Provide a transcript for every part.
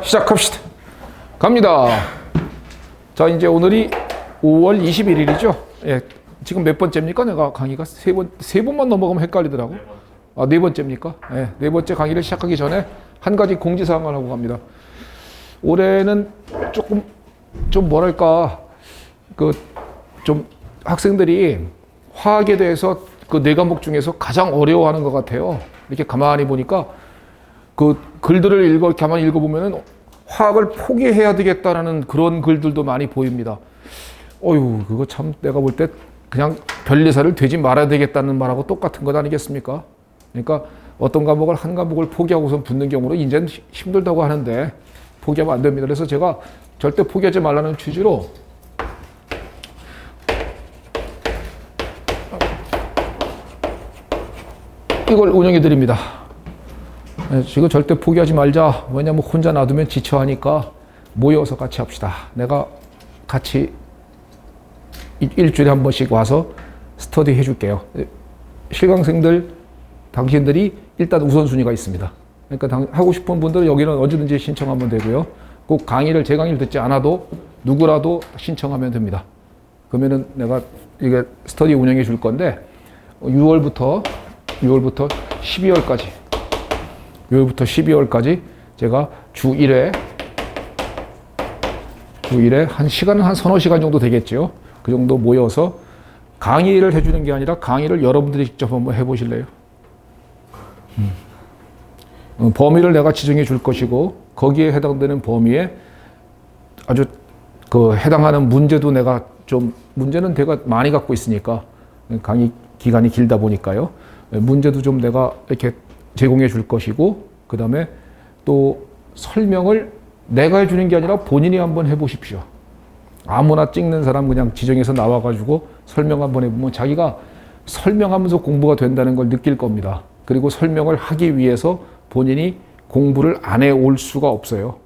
시작합시다. 갑니다. 자, 이제 오늘이 5월 21일이죠. 예, 지금 몇 번째입니까? 내가 강의가 세 번만 넘어가면 헷갈리더라고. 아, 네 번째입니까? 예, 네 번째 강의를 시작하기 전에 한 가지 공지사항을 하고 갑니다. 올해는 조금, 좀 뭐랄까, 좀 학생들이 화학에 대해서 그 네 과목 중에서 가장 어려워하는 것 같아요. 이렇게 가만히 보니까 그 글들을 가만히 읽어보면은 화학을 포기해야 되겠다라는 그런 글들도 많이 보입니다. 어휴, 그거 참 내가 볼 때 그냥 변리사를 되지 말아야 되겠다는 말하고 똑같은 것 아니겠습니까? 그러니까 어떤 과목을 한 과목을 포기하고선 붙는 경우로 이제는 힘들다고 하는데 포기하면 안 됩니다. 그래서 제가 절대 포기하지 말라는 취지로 이걸 운영해 드립니다. 지금 절대 포기하지 말자. 왜냐면 혼자 놔두면 지쳐하니까 모여서 같이 합시다. 내가 같이 일주일에 한 번씩 와서 스터디 해줄게요. 실강생들, 당신들이 일단 우선순위가 있습니다. 그러니까 하고 싶은 분들은 여기는 언제든지 신청하면 되고요. 꼭 제 강의를 듣지 않아도 누구라도 신청하면 됩니다. 그러면은 내가 이게 스터디 운영해 줄 건데 6월부터 12월까지 제가 주 1회 한 시간은 한 서너 시간 정도 되겠죠. 그 정도 모여서 강의를 해주는 게 아니라 강의를 여러분들이 직접 한번 해보실래요? 범위를 내가 지정해 줄 것이고 거기에 해당되는 범위에 아주 해당하는 문제도 문제는 내가 많이 갖고 있으니까 강의 기간이 길다 보니까요. 문제도 좀 내가 이렇게 제공해 줄 것이고, 그 다음에 또 설명을 내가 해주는 게 아니라 본인이 한번 해보십시오. 아무나 찍는 사람 그냥 지정해서 나와가지고 설명 한번 해보면 자기가 설명하면서 공부가 된다는 걸 느낄 겁니다. 그리고 설명을 하기 위해서 본인이 공부를 안 해올 수가 없어요.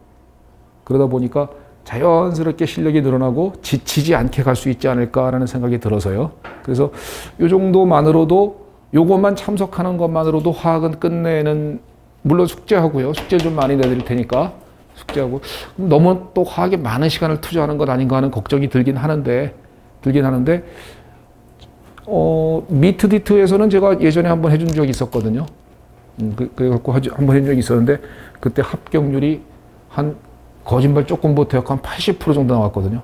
그러다 보니까 자연스럽게 실력이 늘어나고 지치지 않게 갈 수 있지 않을까라는 생각이 들어서요. 그래서 이 정도만으로도 요것만 참석하는 것만으로도 화학은 끝내는, 물론 숙제하고요. 숙제 좀 많이 내드릴 테니까 숙제하고 너무 또 화학에 많은 시간을 투자하는 것 아닌가 하는 걱정이 들긴 하는데 미트디트에서는 제가 예전에 한번 해준 적이 있었거든요. 그래갖고 한번 해준 적이 있었는데 그때 합격률이 한 거짓말 조금 못해요. 한 80% 정도 나왔거든요.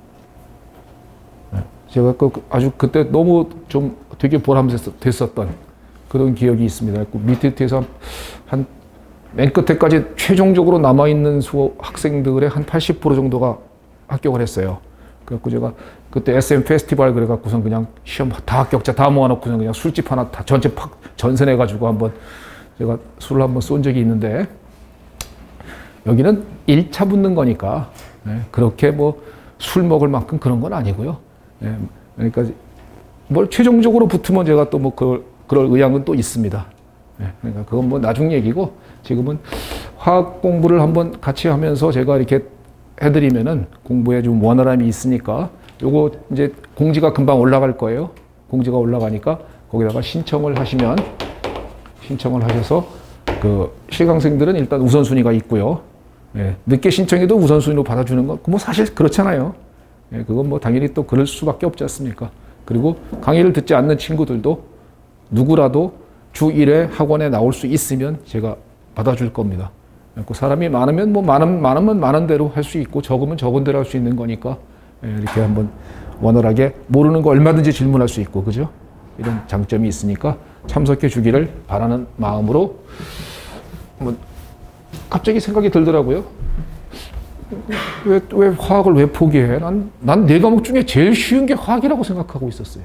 제가 아주 그때 너무 좀 되게 보람됐었던 그런 기억이 있습니다. 미트에서 맨 끝에까지 최종적으로 남아있는 학생들의 한 80% 정도가 합격을 했어요. 그래갖고 제가 그때 SM 페스티벌 그래갖고선 그냥 시험 다 합격자 다 모아놓고선 그냥 술집 하나 다 전체 전선해가지고 한번 제가 술을 한번 쏜 적이 있는데 여기는 1차 붙는 거니까 그렇게 뭐 술 먹을 만큼 그런 건 아니고요. 그러니까 뭘 최종적으로 붙으면 제가 또 뭐 그럴 의향은 또 있습니다. 그러니까 그건 뭐 나중 얘기고 지금은 화학 공부를 한번 같이 하면서 제가 이렇게 해드리면은 공부에 좀 원활함이 있으니까 요거 이제 공지가 금방 올라갈 거예요. 공지가 올라가니까 거기다가 신청을 하셔서 그 실강생들은 일단 우선순위가 있고요. 늦게 신청해도 우선순위로 받아주는 건 뭐 사실 그렇잖아요. 그건 뭐 당연히 또 그럴 수밖에 없지 않습니까? 그리고 강의를 듣지 않는 친구들도 누구라도 주 1회 학원에 나올 수 있으면 제가 받아줄 겁니다. 사람이 많으면 뭐 많으면 많은 대로 할 수 있고 적으면 적은 대로 할 수 있는 거니까 이렇게 한번 원활하게 모르는 거 얼마든지 질문할 수 있고 그죠? 이런 장점이 있으니까 참석해 주기를 바라는 마음으로 갑자기 생각이 들더라고요. 왜 화학을 왜 포기해? 난 네 과목 중에 제일 쉬운 게 화학이라고 생각하고 있었어요.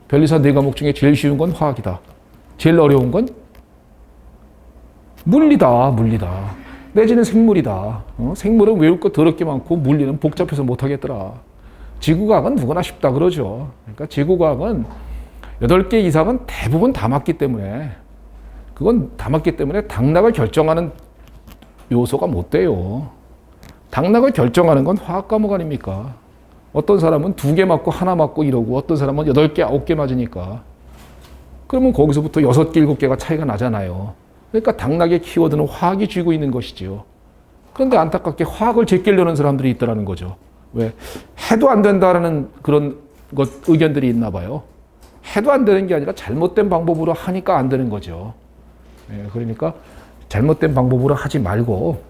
변리사 네 과목 중에 제일 쉬운 건 화학이다. 제일 어려운 건 물리다. 내지는 생물이다. 생물은 외울 거 더럽게 많고 물리는 복잡해서 못하겠더라. 지구과학은 누구나 쉽다 그러죠. 그러니까 지구과학은 8개 이상은 대부분 다 맞기 때문에 당락을 결정하는 요소가 못 돼요. 당락을 결정하는 건 화학 과목 아닙니까? 어떤 사람은 2개 맞고 하나 맞고 이러고 어떤 사람은 8개, 9개 맞으니까 그러면 거기서부터 6개, 7개가 차이가 나잖아요. 그러니까 당락의 키워드는 화학이 쥐고 있는 것이지요. 그런데 안타깝게 화학을 제끼려는 사람들이 있더라는 거죠. 왜? 해도 안 된다라는 그런 의견들이 있나 봐요. 해도 안 되는 게 아니라 잘못된 방법으로 하니까 안 되는 거죠. 그러니까 잘못된 방법으로 하지 말고,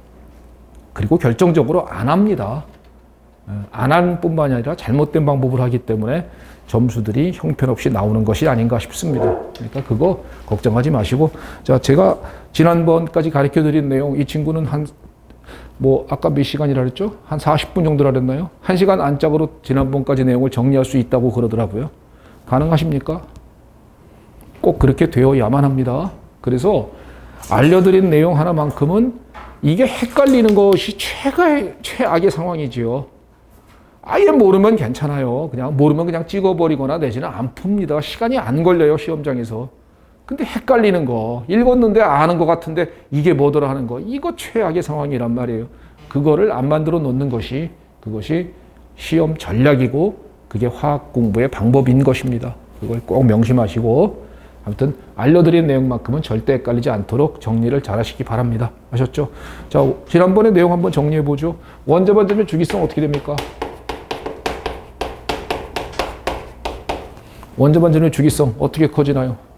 그리고 결정적으로 안 합니다. 안 하는 뿐만이 아니라 잘못된 방법으로 하기 때문에 점수들이 형편없이 나오는 것이 아닌가 싶습니다. 그러니까 그거 걱정하지 마시고, 자, 제가 지난번까지 가르쳐 드린 내용, 이 친구는 아까 몇 시간이라 그랬죠? 한 40분 정도라 그랬나요? 1시간 안짝으로 지난번까지 내용을 정리할 수 있다고 그러더라고요. 가능하십니까? 꼭 그렇게 되어야만 합니다. 그래서 알려드린 내용 하나만큼은 이게 헷갈리는 것이 최악의 상황이지요. 아예 모르면 괜찮아요. 그냥 모르면 그냥 찍어버리거나 내지는 안 풉니다. 시간이 안 걸려요, 시험장에서. 근데 헷갈리는 거, 읽었는데 아는 것 같은데 이게 뭐더라 하는 거, 이거 최악의 상황이란 말이에요. 그거를 안 만들어 놓는 것이, 그것이 시험 전략이고 그게 화학 공부의 방법인 것입니다. 그걸 꼭 명심하시고, 아무튼 알려드린 내용만큼은 절대 헷갈리지 않도록 정리를 잘 하시기 바랍니다. 아셨죠? 자, 지난번에 내용 한번 정리해 보죠. 원자 반전면 주기성 어떻게 됩니까? 원자 반전면 주기성 어떻게 커지나요?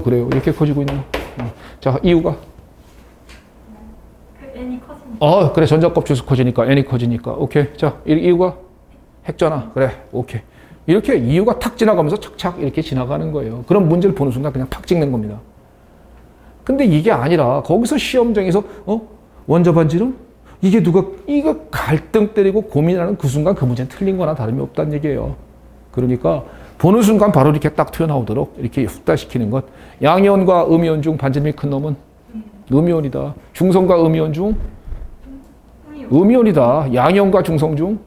그래요. 이렇게 커지고 있네요. 자, 이유가? n이 커지니까. 그래. 전자값 주수 커지니까, n이 커지니까. 오케이. 자, 이유가? 핵전화. 그래. 오케이. 이렇게 이유가 탁 지나가면서 착착 이렇게 지나가는 거예요. 그런 문제를 보는 순간 그냥 탁 찍는 겁니다. 근데 이게 아니라 거기서 시험장에서 원자 반지름? 이거 갈등 때리고 고민하는 그 순간 그 문제는 틀린 거나 다름이 없다는 얘기예요. 그러니까 보는 순간 바로 이렇게 딱 튀어나오도록 이렇게 흡달시키는 것. 양이온과 음이온 중 반지름이 큰 놈은 음이온이다. 중성과 음이온 중 음이온이다. 양이온과 중성 중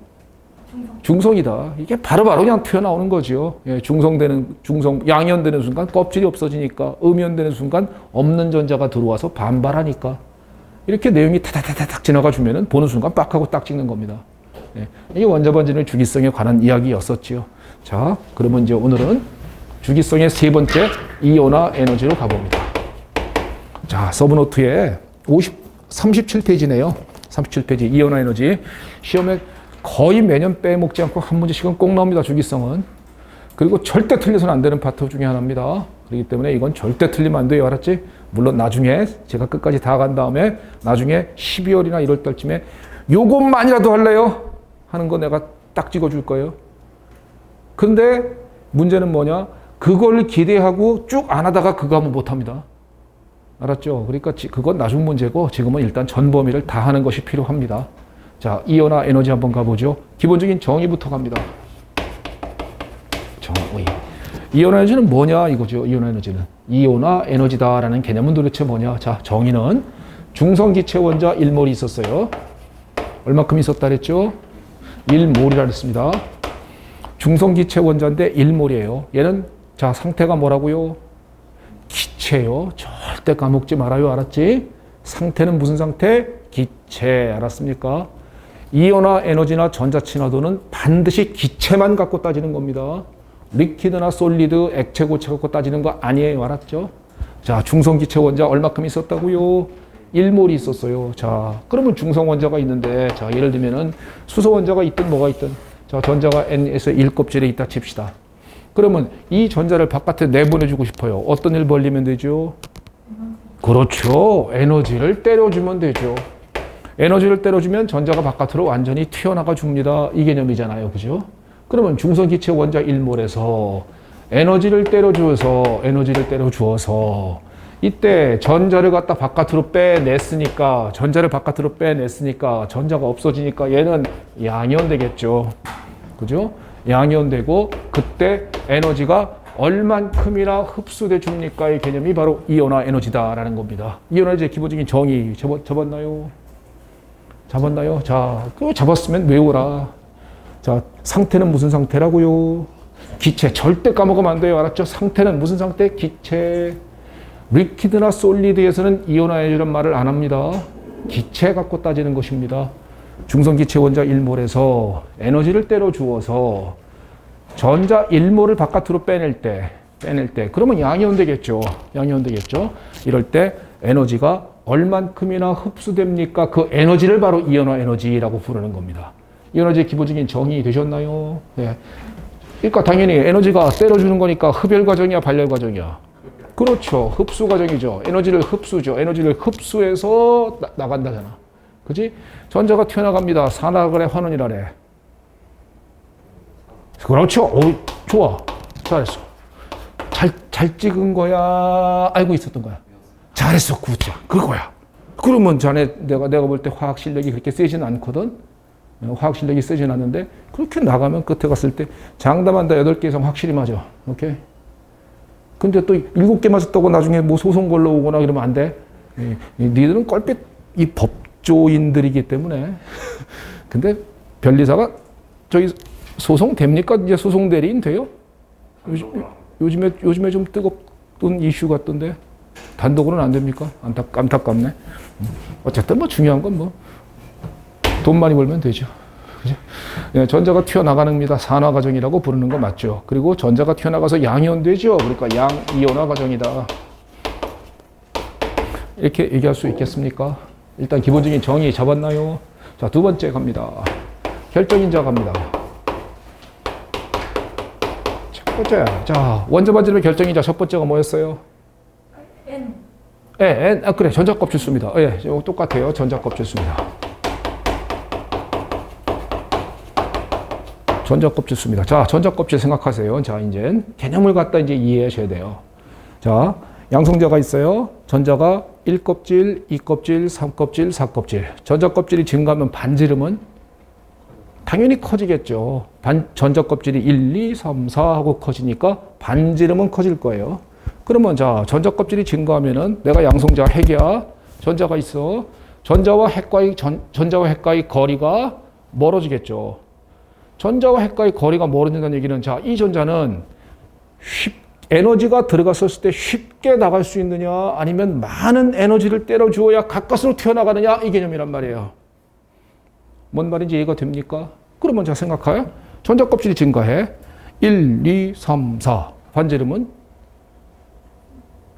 중성이다. 이게 바로바로 그냥 튀어나오는 거죠. 양이온 되는 순간 껍질이 없어지니까, 음이온 되는 순간 없는 전자가 들어와서 반발하니까. 이렇게 내용이 타다다닥 지나가 주면은 보는 순간 빡 하고 딱 찍는 겁니다. 이게 원자 반지름의 주기성에 관한 이야기였었지요. 자, 그러면 이제 오늘은 주기성의 세 번째 이온화 에너지로 가봅니다. 자, 서브노트에 37페이지네요. 37페이지 이온화 에너지. 시험에 거의 매년 빼먹지 않고 한 문제씩은 꼭 나옵니다. 주기성은. 그리고 절대 틀려서는 안 되는 파트 중에 하나입니다. 그렇기 때문에 이건 절대 틀리면 안 돼요. 알았지? 물론 나중에 제가 끝까지 다 간 다음에 나중에 12월이나 1월 달쯤에 요것만이라도 할래요? 하는 거 내가 딱 찍어줄 거예요. 근데 문제는 뭐냐? 그걸 기대하고 쭉 안 하다가 그거 하면 못합니다. 알았죠? 그러니까 그건 나중 문제고 지금은 일단 전 범위를 다 하는 것이 필요합니다. 자, 이온화 에너지 한번 가보죠. 기본적인 정의부터 갑니다. 정의. 이온화 에너지는 뭐냐 이거죠. 이온화 에너지는. 이온화 에너지다라는 개념은 도대체 뭐냐? 자, 정의는 중성기체 원자 1몰이 있었어요. 얼마큼 있었다 그랬죠? 1몰이라 그랬습니다. 중성기체 원자인데 1몰이에요. 얘는 자, 상태가 뭐라고요? 기체요. 절대 까먹지 말아요. 알았지? 상태는 무슨 상태? 기체. 알았습니까? 이온화 에너지나 전자친화도는 반드시 기체만 갖고 따지는 겁니다. 리퀴드나 솔리드, 액체, 고체 갖고 따지는 거 아니에요. 알았죠? 자, 중성기체 원자 얼마큼 있었다고요? 1몰이 있었어요. 자, 그러면 중성 원자가 있는데, 자, 예를 들면은 수소 원자가 있든 뭐가 있든, 자, 전자가 N에서 1껍질에 있다 칩시다. 그러면 이 전자를 바깥에 내보내주고 싶어요. 어떤 일 벌리면 되죠? 그렇죠. 에너지를 때려주면 되죠. 에너지를 때려주면 전자가 바깥으로 완전히 튀어나가 줍니다. 이 개념이잖아요. 그죠? 그러면 중성기체 원자 1몰에서 에너지를 때려주어서 이때 전자를 갖다 바깥으로 빼냈으니까 전자가 없어지니까 얘는 양이온 되겠죠. 그죠? 양이온 되고 그때 에너지가 얼만큼이나 흡수돼 줍니까의 개념이 바로 이온화 에너지다라는 겁니다. 이온화 에너지의 기본적인 정의 잡았나요? 자, 그거 잡았으면 외우라. 자, 상태는 무슨 상태라고요? 기체. 절대 까먹으면 안 돼요. 알았죠? 상태는 무슨 상태? 기체. 리퀴드나 솔리드에서는 이온화 에너지란 말을 안 합니다. 기체 갖고 따지는 것입니다. 중성기체 원자 1몰에서 에너지를 때려 주어서 전자 1몰을 바깥으로 빼낼 때 그러면 양이온 되겠죠. 이럴 때 에너지가 얼만큼이나 흡수됩니까? 그 에너지를 바로 이온화 에너지라고 부르는 겁니다. 에너지의 기본적인 정의 되셨나요? 네. 그러니까 당연히 에너지가 때려주는 거니까 흡열 과정이야, 발열 과정이야? 그렇죠. 흡수 과정이죠. 에너지를 흡수죠. 에너지를 흡수해서 나간다잖아. 그지? 전자가 튀어나갑니다. 산화그래, 환원이라래. 그렇죠. 오, 좋아. 잘했어. 잘 찍은 거야? 알고 있었던 거야? 잘했어. 굿자. 그거야. 그러면 자네, 내가 볼 때 화학 실력이 그렇게 세진 않거든? 화학 실력이 세진 않는데, 그렇게 나가면 끝에 갔을 때 장담한다 8개 이상 확실히 맞아. 오케이? 근데 또 7개 맞았다고 나중에 뭐 소송 걸러오거나 그러면 안 돼. 니들은 껄핏 이 법조인들이기 때문에. 근데 변리사가 저기 소송 됩니까? 이제 소송 대리인 돼요? 요즘에 좀 뜨겁던 이슈 같던데. 단독으로는 안 됩니까? 안타깝네. 어쨌든 뭐 중요한 건 뭐 돈 많이 벌면 되죠. 그죠? 네, 전자가 튀어나가는입니다. 산화 과정이라고 부르는 거 맞죠? 그리고 전자가 튀어나가서 양이온 되죠. 그러니까 양이온화 과정이다. 이렇게 얘기할 수 있겠습니까? 일단 기본적인 정의 잡았나요? 자, 두 번째 갑니다. 결정인자 갑니다. 첫 번째. 자, 원자 반지름의 결정인자 첫 번째가 뭐였어요? N. N. 아, 그래. 전자껍질수입니다. 예, 똑같아요. 전자껍질수입니다. 전자껍질수입니다. 자, 전자껍질 생각하세요. 자, 이제 개념을 갖다 이제 이해하셔야 돼요. 자, 양성자가 있어요. 전자가 1껍질, 2껍질, 3껍질, 4껍질. 전자껍질이 증가하면 반지름은 당연히 커지겠죠. 전자껍질이 1, 2, 3, 4 하고 커지니까 반지름은 커질 거예요. 그러면 자, 전자껍질이 증가하면은 내가 양성자 핵이야. 전자가 있어. 전자와 핵과의 거리가 멀어지겠죠. 전자와 핵과의 거리가 멀어진다는 얘기는 자, 이 전자는 에너지가 들어갔을 때 쉽게 나갈 수 있느냐 아니면 많은 에너지를 때려 주어야 가까스로 튀어나가느냐 이 개념이란 말이에요. 뭔 말인지 이해가 됩니까? 그러면 자, 생각해. 전자 껍질이 증가해. 1, 2, 3, 4. 반지름은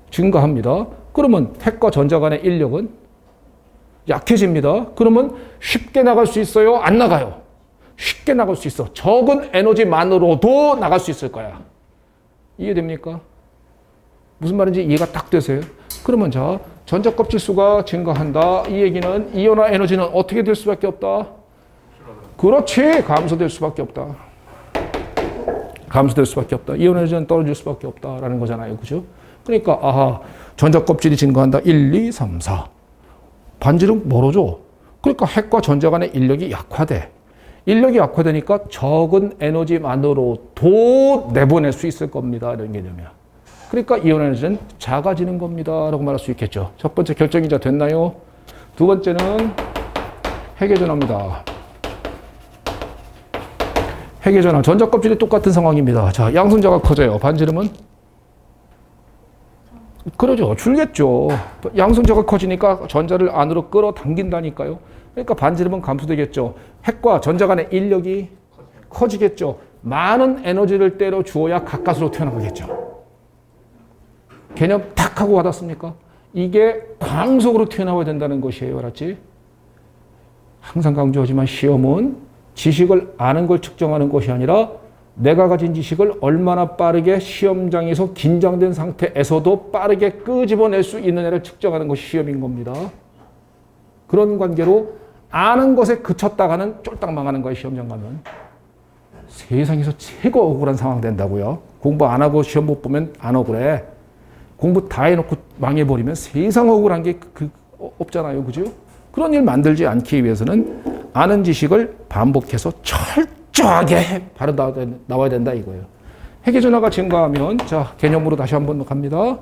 증가합니다. 그러면 핵과 전자 간의 인력은 약해집니다. 그러면 쉽게 나갈 수 있어요? 안 나가요? 쉽게 나갈 수 있어. 적은 에너지만으로도 나갈 수 있을 거야. 이해됩니까? 무슨 말인지 이해가 딱 되세요? 그러면 자, 전자 껍질 수가 증가한다. 이 얘기는 이온화 에너지는 어떻게 될 수밖에 없다? 그렇지. 감소될 수밖에 없다. 감소될 수밖에 없다. 이온 에너지는 떨어질 수밖에 없다라는 거잖아요. 그죠? 그러니까 아하, 전자 껍질이 증가한다. 1, 2, 3, 4. 반지름 멀어져. 그러니까 핵과 전자 간의 인력이 약화돼. 인력이 약화되니까 적은 에너지만으로도 내보낼 수 있을 겁니다. 이런 개념이야. 그러니까 이온 에너지는 작아지는 겁니다. 라고 말할 수 있겠죠. 첫 번째 결정인자 됐나요? 두 번째는 핵의 전화입니다. 핵의 전화. 전자 껍질이 똑같은 상황입니다. 자, 양성자가 커져요. 반지름은? 그러죠. 줄겠죠. 양성자가 커지니까 전자를 안으로 끌어당긴다니까요. 그러니까 반지름은 감소되겠죠. 핵과 전자 간의 인력이 커지겠죠. 많은 에너지를 때려 주어야 가까스로 튀어나가겠죠. 개념 탁 하고 와닿습니까? 이게 광속으로 튀어나와야 된다는 것이에요. 알았지? 항상 강조하지만 시험은 지식을 아는 걸 측정하는 것이 아니라 내가 가진 지식을 얼마나 빠르게 시험장에서 긴장된 상태에서도 빠르게 끄집어낼 수 있느냐를 측정하는 것이 시험인 겁니다. 그런 관계로 아는 것에 그쳤다가는 쫄딱 망하는 거예요. 시험장 가면. 세상에서 최고 억울한 상황 된다고요. 공부 안 하고 시험 못 보면 안 억울해. 공부 다 해놓고 망해버리면 세상 억울한 게 없잖아요. 그죠? 그런 일 만들지 않기 위해서는 아는 지식을 반복해서 철저하게 바로 나와야 된다 이거예요. 핵의 전하가 증가하면 자, 개념으로 다시 한번 갑니다.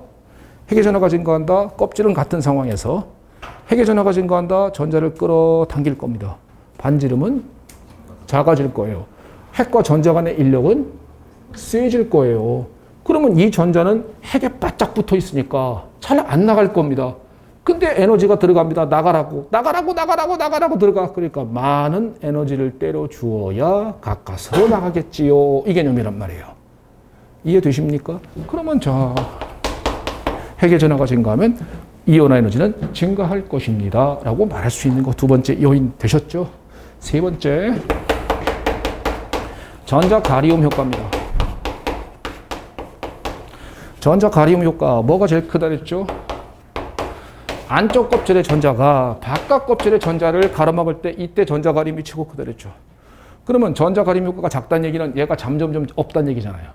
핵의 전하가 증가한다. 껍질은 같은 상황에서 핵의 전하가 증가한다. 전자를 끌어당길 겁니다. 반지름은 작아질 거예요. 핵과 전자 간의 인력은 세질 거예요. 그러면 이 전자는 핵에 바짝 붙어 있으니까 잘 안 나갈 겁니다. 근데 에너지가 들어갑니다. 나가라고 들어가. 그러니까 많은 에너지를 때려 주어야 가까스로 나가겠지요. 이 개념이란 말이에요. 이해되십니까? 그러면 자, 핵의 전하가 증가하면 이온화 에너지는 증가할 것입니다. 라고 말할 수 있는 거 두 번째 요인 되셨죠? 세 번째, 전자 가리움 효과입니다. 전자 가리움 효과, 뭐가 제일 크다 그랬죠? 안쪽 껍질의 전자가 바깥 kop질의 전자를 가로막을 때 이때 전자 가리움이 최고 크다 그랬죠. 그러면 전자 가리움 효과가 작다는 얘기는 얘가 점점점 없다는 얘기잖아요.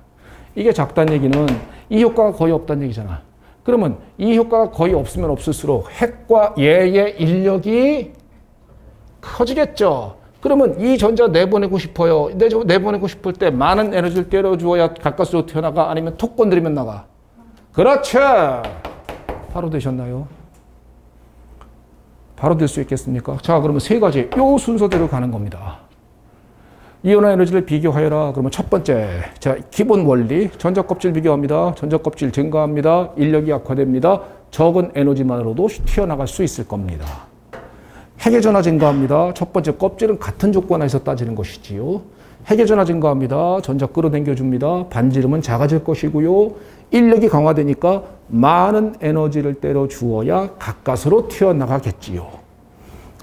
이게 작다는 얘기는 이 효과가 거의 없다는 얘기잖아. 그러면 이 효과가 거의 없으면 없을수록 핵과 얘의 인력이 커지겠죠. 그러면 이 전자 내보내고 싶어요. 내보내고 싶을 때 많은 에너지를 때려주어야 가까스로 튀어나가? 아니면 톡 건드리면 나가? 그렇죠. 바로 되셨나요? 바로 될 수 있겠습니까? 자, 그러면 세 가지 요 순서대로 가는 겁니다. 이온화 에너지를 비교하여라. 그러면 첫 번째, 자, 기본 원리, 전자 껍질 비교합니다. 전자 껍질 증가합니다. 인력이 약화됩니다. 적은 에너지만으로도 튀어나갈 수 있을 겁니다. 핵의 전하 증가합니다. 첫 번째, 껍질은 같은 조건에서 따지는 것이지요. 핵의 전하 증가합니다. 전자 끌어당겨 줍니다. 반지름은 작아질 것이고요. 인력이 강화되니까 많은 에너지를 때려 주어야 가까스로 튀어나가겠지요.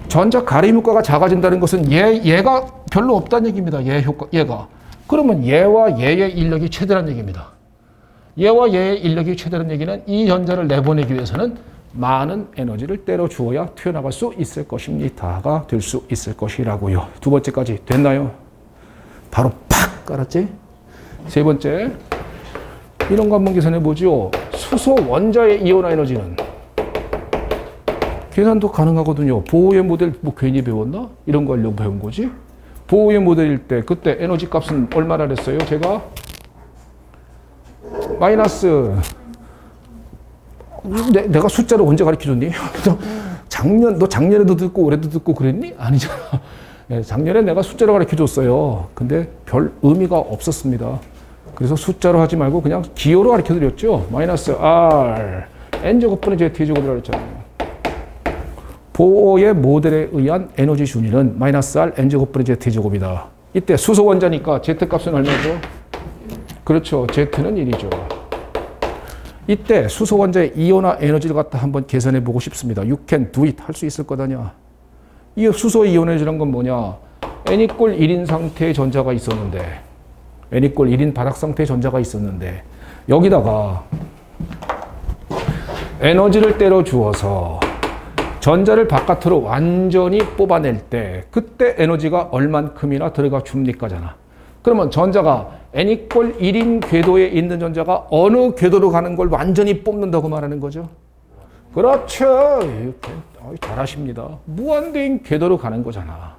전자 가림 효과가 작아진다는 것은 얘가 별로 없다는 얘기입니다. 얘가. 그러면 얘와 얘의 인력이 최대라는 얘기입니다. 얘와 얘의 인력이 최대라는 얘기는 이 전자를 내보내기 위해서는 많은 에너지를 때려 주어야 튀어나갈 수 있을 것입니다가 될 수 있을 것이라고요. 두 번째까지 됐나요? 바로 팍 깔았지? 세 번째, 이런 거 한번 계산해 보죠. 수소 원자의 이온화 에너지는 계산도 가능하거든요. 보호의 모델 뭐 괜히 배웠나? 이런 거 하려고 배운 거지. 보호의 모델일 때 그때 에너지 값은 얼마나 했어요? 제가 마이너스 내가 숫자를 언제 가르쳐줬니? 너 작년에도 듣고 올해도 듣고 그랬니? 아니잖아. 작년에 내가 숫자로 가르쳐줬어요. 근데 별 의미가 없었습니다. 그래서 숫자로 하지 말고 그냥 기호로 가르쳐드렸죠. 마이너스 R N제곱분의 Z제곱이라고 했잖아요. 보호의 모델에 의한 에너지 준위는 마이너스 R N제곱분의 Z제곱이다. 이때 수소 원자니까 Z값은 얼마죠? 그렇죠. Z는 1이죠. 이때 수소 원자의 이온화 에너지를 갖다 한번 계산해 보고 싶습니다. You can do it. 할 수 있을 거다냐. 이 수소 이온 에너지란 건 뭐냐. N = 1인 상태의 전자가 있었는데 N = 1인 바닥 상태의 전자가 있었는데 여기다가 에너지를 때려 주어서 전자를 바깥으로 완전히 뽑아낼 때 그때 에너지가 얼만큼이나 들어가 줍니까잖아. 그러면 전자가 N = 1인 궤도에 있는 전자가 어느 궤도로 가는 걸 완전히 뽑는다고 말하는 거죠. 그렇죠. 잘하십니다. 무한대인 궤도로 가는 거잖아.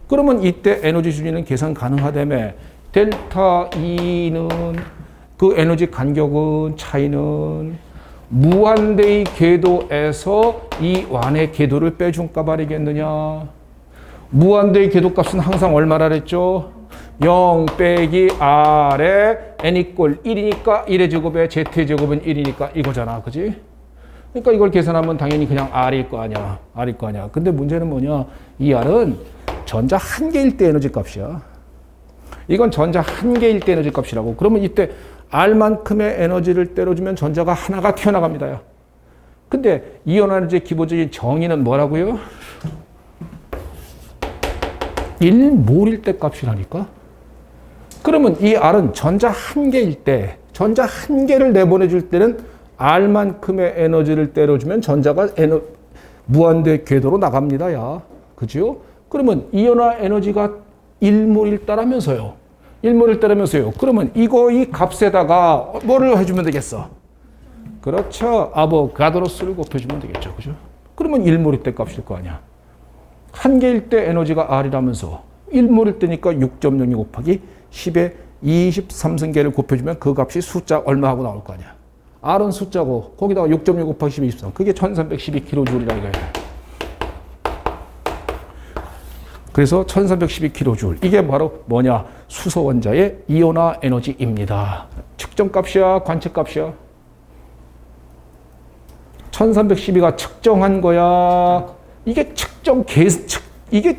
그러면 이때 에너지 준위는 계산 가능하다며 델타 E는 그 에너지 간격은 차이는 무한대의 궤도에서 이 완의 궤도를 빼준 값 아니겠느냐. 무한대의 궤도 값은 항상 얼마라 그랬죠? 0 빼기 R에 N = 1이니까 1의 제곱에 Z의 제곱은 1이니까 이거잖아. 그지? 그러니까 이걸 계산하면 당연히 그냥 R일 거 아니야. R일 거 아니야. 근데 문제는 뭐냐? 이 R은 전자 한 개일 때 에너지 값이야. 이건 전자 한 개일 때 에너지 값이라고. 그러면 이때 R만큼의 에너지를 때려주면 전자가 하나가 튀어나갑니다. 야. 근데 이온화 에너지의 기본적인 정의는 뭐라고요? 1몰일 때 값이라니까? 그러면 이 R은 전자 한 개일 때, 전자 한 개를 내보내줄 때는 R만큼의 에너지를 때려주면 전자가 무한대 궤도로 나갑니다. 야. 그죠? 그러면 이온화 에너지가 1몰일 때라면서요. 1몰일 때라면서요. 그러면 이 값에다가 뭐를 해주면 되겠어? 그렇죠. 아보가드로스를 곱해주면 되겠죠. 그죠? 그러면 1몰일 때 값일 거 아니야. 한 개일 때 에너지가 R이라면서 1몰일 때니까 6.02 곱하기 10의 23승계를 곱해주면 그 값이 숫자 얼마 하고 나올 거 아니야. R은 숫자고 거기다가 6.6 곱하기 10의 23. 그게 1312kJ이라 이거야. 그래서 1312kJ. 이게 바로 뭐냐? 수소 원자의 이온화 에너지입니다. 측정값이야, 관측값이야? 1312가 측정한 거야. 이게 이게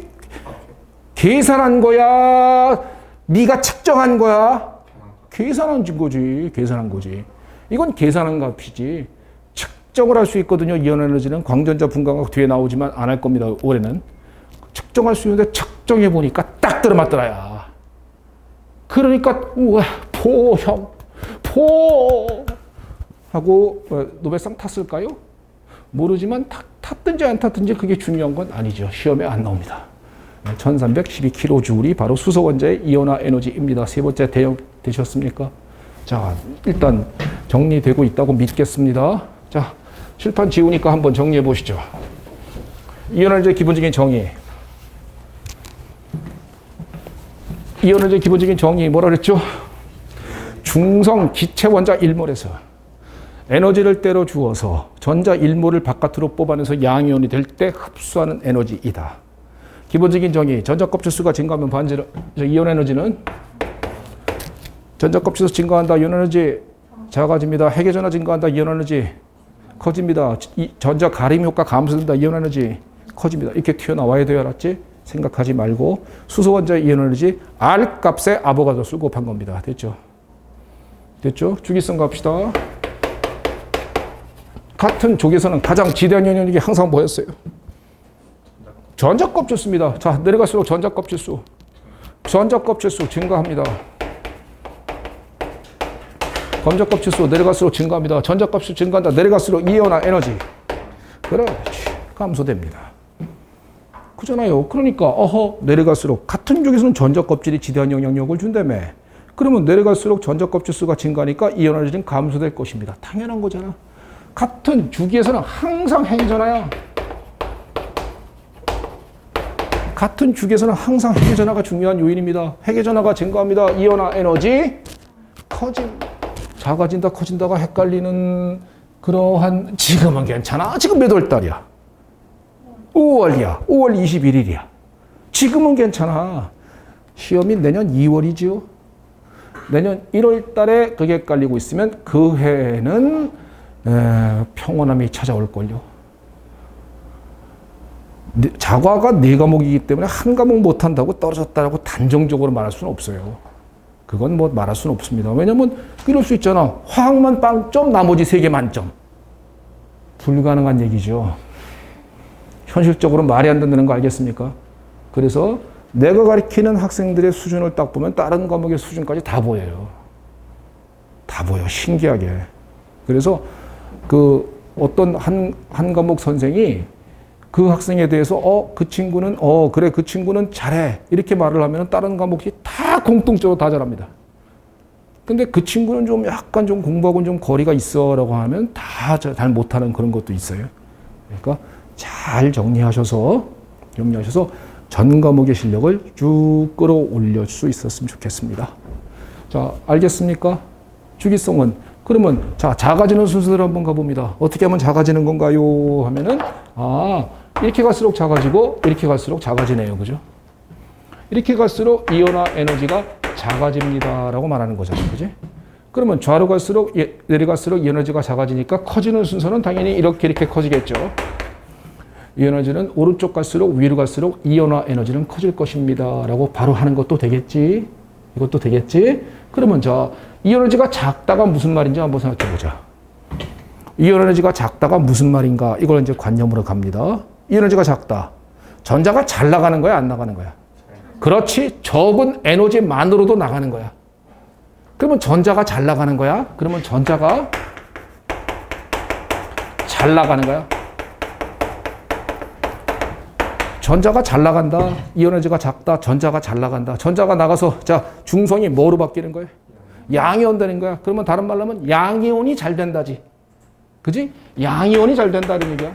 계산한 거야. 네가 측정한 거야. 계산한 거지. 계산한 거지. 이건 계산한 값이지. 측정을 할 수 있거든요. 이온 에너지는 광전자 분광학 뒤에 나오지만 안 할 겁니다. 올해는. 측정할 수 있는데 측정해 보니까 딱 들어맞더라야. 그러니까 우와 포형 포 하고 노벨상 탔을까요? 모르지만 탔든지 안 탔든지 그게 중요한 건 아니죠. 시험에 안 나옵니다. 1312kJ이 바로 수소 원자의 이온화 에너지입니다. 세 번째 대역 되셨습니까? 자, 일단 정리되고 있다고 믿겠습니다. 자, 칠판 지우니까 한번 정리해 보시죠. 이온화 에너지의 기본적인 정의. 이온 에너지의 기본적인 정의 뭐라 그랬죠? 중성 기체 원자 1몰에서 에너지를 때려 주어서 전자 1몰을 바깥으로 뽑아내서 양이온이 될 때 흡수하는 에너지이다. 기본적인 정의. 전자 껍질 수가 증가하면 반지를 이온 에너지는 전자 껍질 수 증가한다. 이온 에너지 작아집니다. 핵의 전하 증가한다. 이온 에너지 커집니다. 전자 가림 효과 감소된다. 이온 에너지 커집니다. 이렇게 튀어나와야 돼요. 알았지? 생각하지 말고 수소 원자의 이온 에너지 R 값에 아보가드로 수를 곱한 겁니다. 됐죠? 됐죠? 주기성 갑시다. 같은 족에서는 가장 지대한 영역이 항상 뭐였어요? 전자 껍질 수입니다. 자, 내려갈수록 전자 껍질 수 증가합니다. 검자 껍질 수 내려갈수록 증가합니다. 전자 껍질 증가한다. 내려갈수록 이온화 에너지. 그렇지. 감소됩니다. 그잖아요. 그러니까 내려갈수록 같은 쪽에서는 전자 껍질이 지대한 영향력을 준다며. 그러면 내려갈수록 전자 껍질 수가 증가하니까 이온 에너지는 감소될 것입니다. 당연한 거잖아. 같은 주기에서는 항상 핵의 전하야. 같은 주기에서는 항상 핵의 전하가 중요한 요인입니다. 핵의 전하가 증가합니다. 이온화 에너지 작아진다 커진다가 헷갈리는 그러한 지금은 괜찮아. 지금 몇 월 달이야? 5월이야. 5월 21일이야. 지금은 괜찮아. 시험이 내년 2월이지요. 내년 1월 달에 그게 헷갈리고 있으면 그 해에는 평온함이 찾아올걸요. 자과가 4과목이기 때문에 한 과목 못한다고 떨어졌다고 단정적으로 말할 수는 없어요. 그건 뭐 말할 수는 없습니다. 왜냐면 이럴 수 있잖아. 화학만 빵점, 나머지 3개 만점. 불가능한 얘기죠. 현실적으로 말이 안 된다는 거 알겠습니까? 그래서 내가 가르치는 학생들의 수준을 딱 보면 다른 과목의 수준까지 다 보여요. 다 보여. 신기하게. 그래서 그 어떤 한 과목 선생이 그 학생에 대해서 그 친구는 그래 그 친구는 잘해 이렇게 말을 하면 다른 과목이 다 공통적으로 다 잘합니다. 근데 그 친구는 좀 약간 좀 공부하고는 좀 거리가 있어라고 하면 다 잘 못하는 그런 것도 있어요. 그러니까 잘 정리하셔서 전 과목의 실력을 쭉 끌어올릴 수 있었으면 좋겠습니다. 자, 알겠습니까? 주기성은 그러면 자 작아지는 순서대로 한번 가봅니다. 어떻게 하면 작아지는 건가요? 하면은 이렇게 갈수록 작아지고 이렇게 갈수록 작아지네요. 그죠? 이렇게 갈수록 이온화 에너지가 작아집니다라고 말하는 거잖아요. 그지? 그러면 좌로 갈수록 내려갈수록 에너지가 작아지니까 커지는 순서는 당연히 이렇게 커지겠죠. 이 에너지는 오른쪽 갈수록 위로 갈수록 이온화 에너지는 커질 것입니다. 라고 바로 하는 것도 되겠지. 이것도 되겠지. 그러면 이 에너지가 작다가 무슨 말인지 한번 생각해 보자. 이 에너지가 작다가 무슨 말인가? 이걸 이제 관념으로 갑니다. 이 에너지가 작다. 전자가 잘 나가는 거야, 안 나가는 거야? 그렇지. 적은 에너지만으로도 나가는 거야. 그러면 전자가 잘 나가는 거야? 그러면 전자가 잘 나가는 거야? 전자가 잘 나간다. 이 에너지가 작다. 전자가 잘 나간다. 전자가 나가서 중성이 뭐로 바뀌는 거예요? 양이온 되는 거야. 그러면 다른 말로 하면 양이온이 잘 된다지. 그지? 양이온이 잘 된다는 얘기야.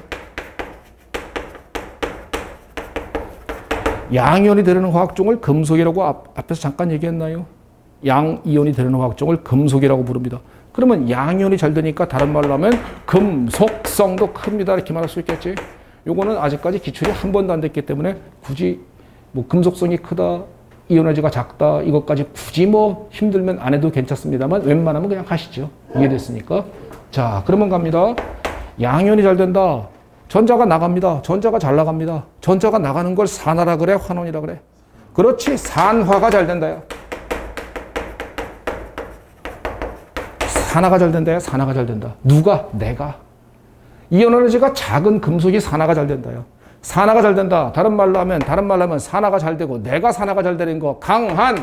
양이온이 되는 화학종을 금속이라고 앞에서 잠깐 얘기했나요? 양이온이 되는 화학종을 금속이라고 부릅니다. 그러면 양이온이 잘 되니까 다른 말로 하면 금속성도 큽니다. 이렇게 말할 수 있겠지? 요거는 아직까지 기출이 한 번도 안 됐기 때문에 굳이 뭐 금속성이 크다, 이온에너지가 작다, 이것까지 굳이 뭐 힘들면 안 해도 괜찮습니다만 웬만하면 그냥 하시죠. 이해됐으니까. 자, 그러면 갑니다. 양이온이 잘 된다. 전자가 나갑니다. 전자가 잘 나갑니다. 전자가 나가는 걸 산화라 그래? 환원이라 그래? 그렇지. 산화가 잘 된다요. 산화가 잘 된다요. 산화가 잘 된다. 누가? 내가. 이온 에너지가 작은 금속이 산화가 잘 된다요. 산화가 잘 된다. 다른 말로 하면 산화가 잘 되고 내가 산화가 잘 되는 거 강한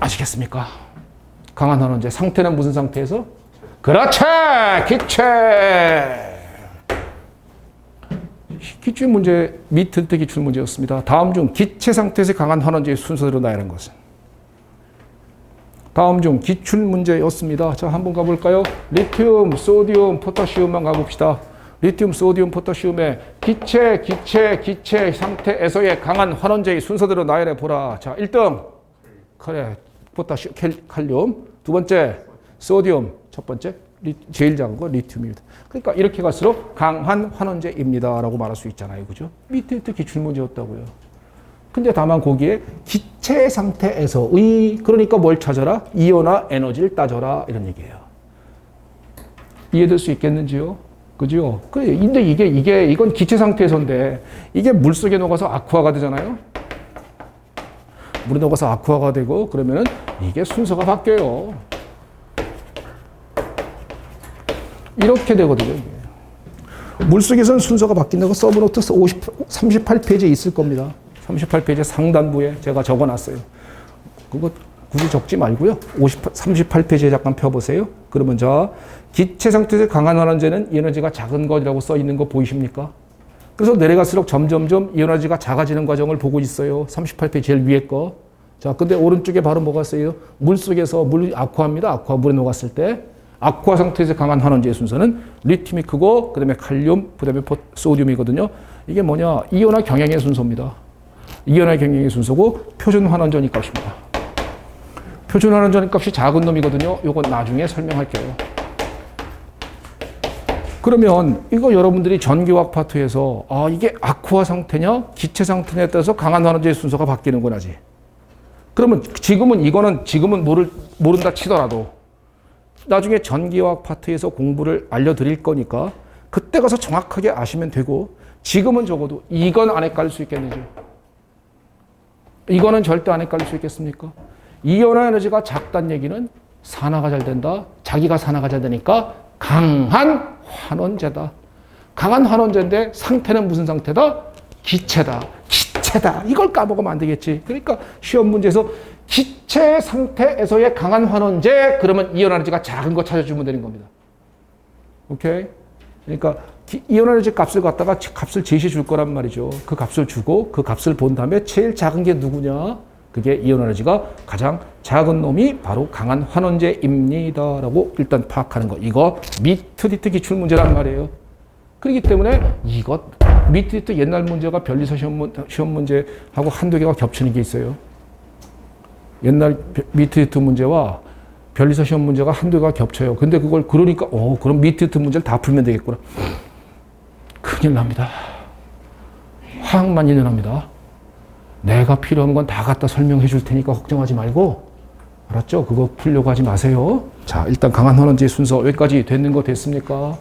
아시겠습니까? 강한 환원제. 상태는 무슨 상태에서? 그렇지! 기체! 기출 문제, 밑을 때 기출 문제였습니다. 다음 중 기체 상태에서 강한 환원제의 순서대로 나열한 것은? 다음 중 기출 문제였습니다. 자, 한번 가볼까요? 리튬, 소디움, 포타시움만 가봅시다. 리튬, 소디움, 포타시움의 기체 상태에서의 강한 환원제의 순서대로 나열해 보라. 자, 1등. 그래. 포타시움, 칼륨. 두 번째, 소디움. 첫 번째, 제일 작은 거 리튬입니다. 그러니까 이렇게 갈수록 강한 환원제입니다. 라고 말할 수 있잖아요. 그죠? 밑에 기출 문제였다고요. 근데 다만 거기에 기체 상태에서의, 그러니까 뭘 찾아라? 이온화 에너지를 따져라. 이런 얘기예요. 이해될 수 있겠는지요? 그죠? 근데 이건 기체 상태에서인데, 이게 물 속에 녹아서 아쿠아가 되잖아요? 물에 녹아서 아쿠아가 되고, 그러면은 이게 순서가 바뀌어요. 이렇게 되거든요. 이게. 물속에서는 순서가 바뀐다고 서브노트 38페이지에 있을 겁니다. 38페이지 상단부에 제가 적어놨어요. 그거 굳이 적지 말고요. 38페이지에 잠깐 펴보세요. 그러면 자, 기체 상태에서 강한 환원제는 에너지가 작은 것이라고 써 있는 거 보이십니까? 그래서 내려갈수록 점점점 에너지가 작아지는 과정을 보고 있어요. 38페이지 제일 위에 거. 자, 근데 오른쪽에 바로 뭐가 써요? 물속에서 아쿠아입니다. 아쿠아 물에 녹았을 때. 아쿠아 상태에서 강한 환원제의 순서는 리튬이 크고, 그 다음에 칼륨, 그 다음에 소디움이거든요. 이게 뭐냐? 이온화 경향의 순서입니다. 이온화 경향의 순서고, 표준 환원전이 값입니다. 표준 환원전이 값이 작은 놈이거든요. 요건 나중에 설명할게요. 그러면 이거 여러분들이 전기화학 파트에서 이게 아쿠아 상태냐? 기체 상태냐에 따라서 강한 환원제의 순서가 바뀌는구나지. 그러면 지금은 모른다 치더라도 나중에 전기화학 파트에서 공부를 알려드릴 거니까 그때 가서 정확하게 아시면 되고, 지금은 적어도 이건 안 헷갈릴 수 있겠는지. 이거는 절대 안 헷갈릴 수 있겠습니까? 이온화 에너지가 작다는 얘기는 산화가 잘 된다. 자기가 산화가 잘 되니까 강한 환원제다. 강한 환원제인데 상태는 무슨 상태다? 기체다. 이걸 까먹으면 안 되겠지. 그러니까 시험 문제에서 기체 상태에서의 강한 환원제, 그러면 이온 에너지가 작은 거 찾아주면 되는 겁니다. 오케이? 그러니까 이온 에너지 값을 갖다가 값을 제시해 줄 거란 말이죠. 그 값을 주고 그 값을 본 다음에 제일 작은 게 누구냐? 그게 이온 에너지가 가장 작은 놈이 바로 강한 환원제입니다. 라고 일단 파악하는 거. 이거 미트리트 기출 문제란 말이에요. 그렇기 때문에 이것 미트리트 옛날 문제가 변리사 시험 문제하고 한두 개가 겹치는 게 있어요. 옛날 미트리트 문제와 변리사 시험 문제가 한두 개가 겹쳐요. 근데 그걸 그러니까 그럼 미트리트 문제를 다 풀면 되겠구나. 큰일 납니다. 화학만 일어납니다. 내가 필요한 건 다 갖다 설명해 줄 테니까 걱정하지 말고, 알았죠? 그거 풀려고 하지 마세요. 자, 일단 강한 환원제의 순서 여기까지 되는 거 됐습니까?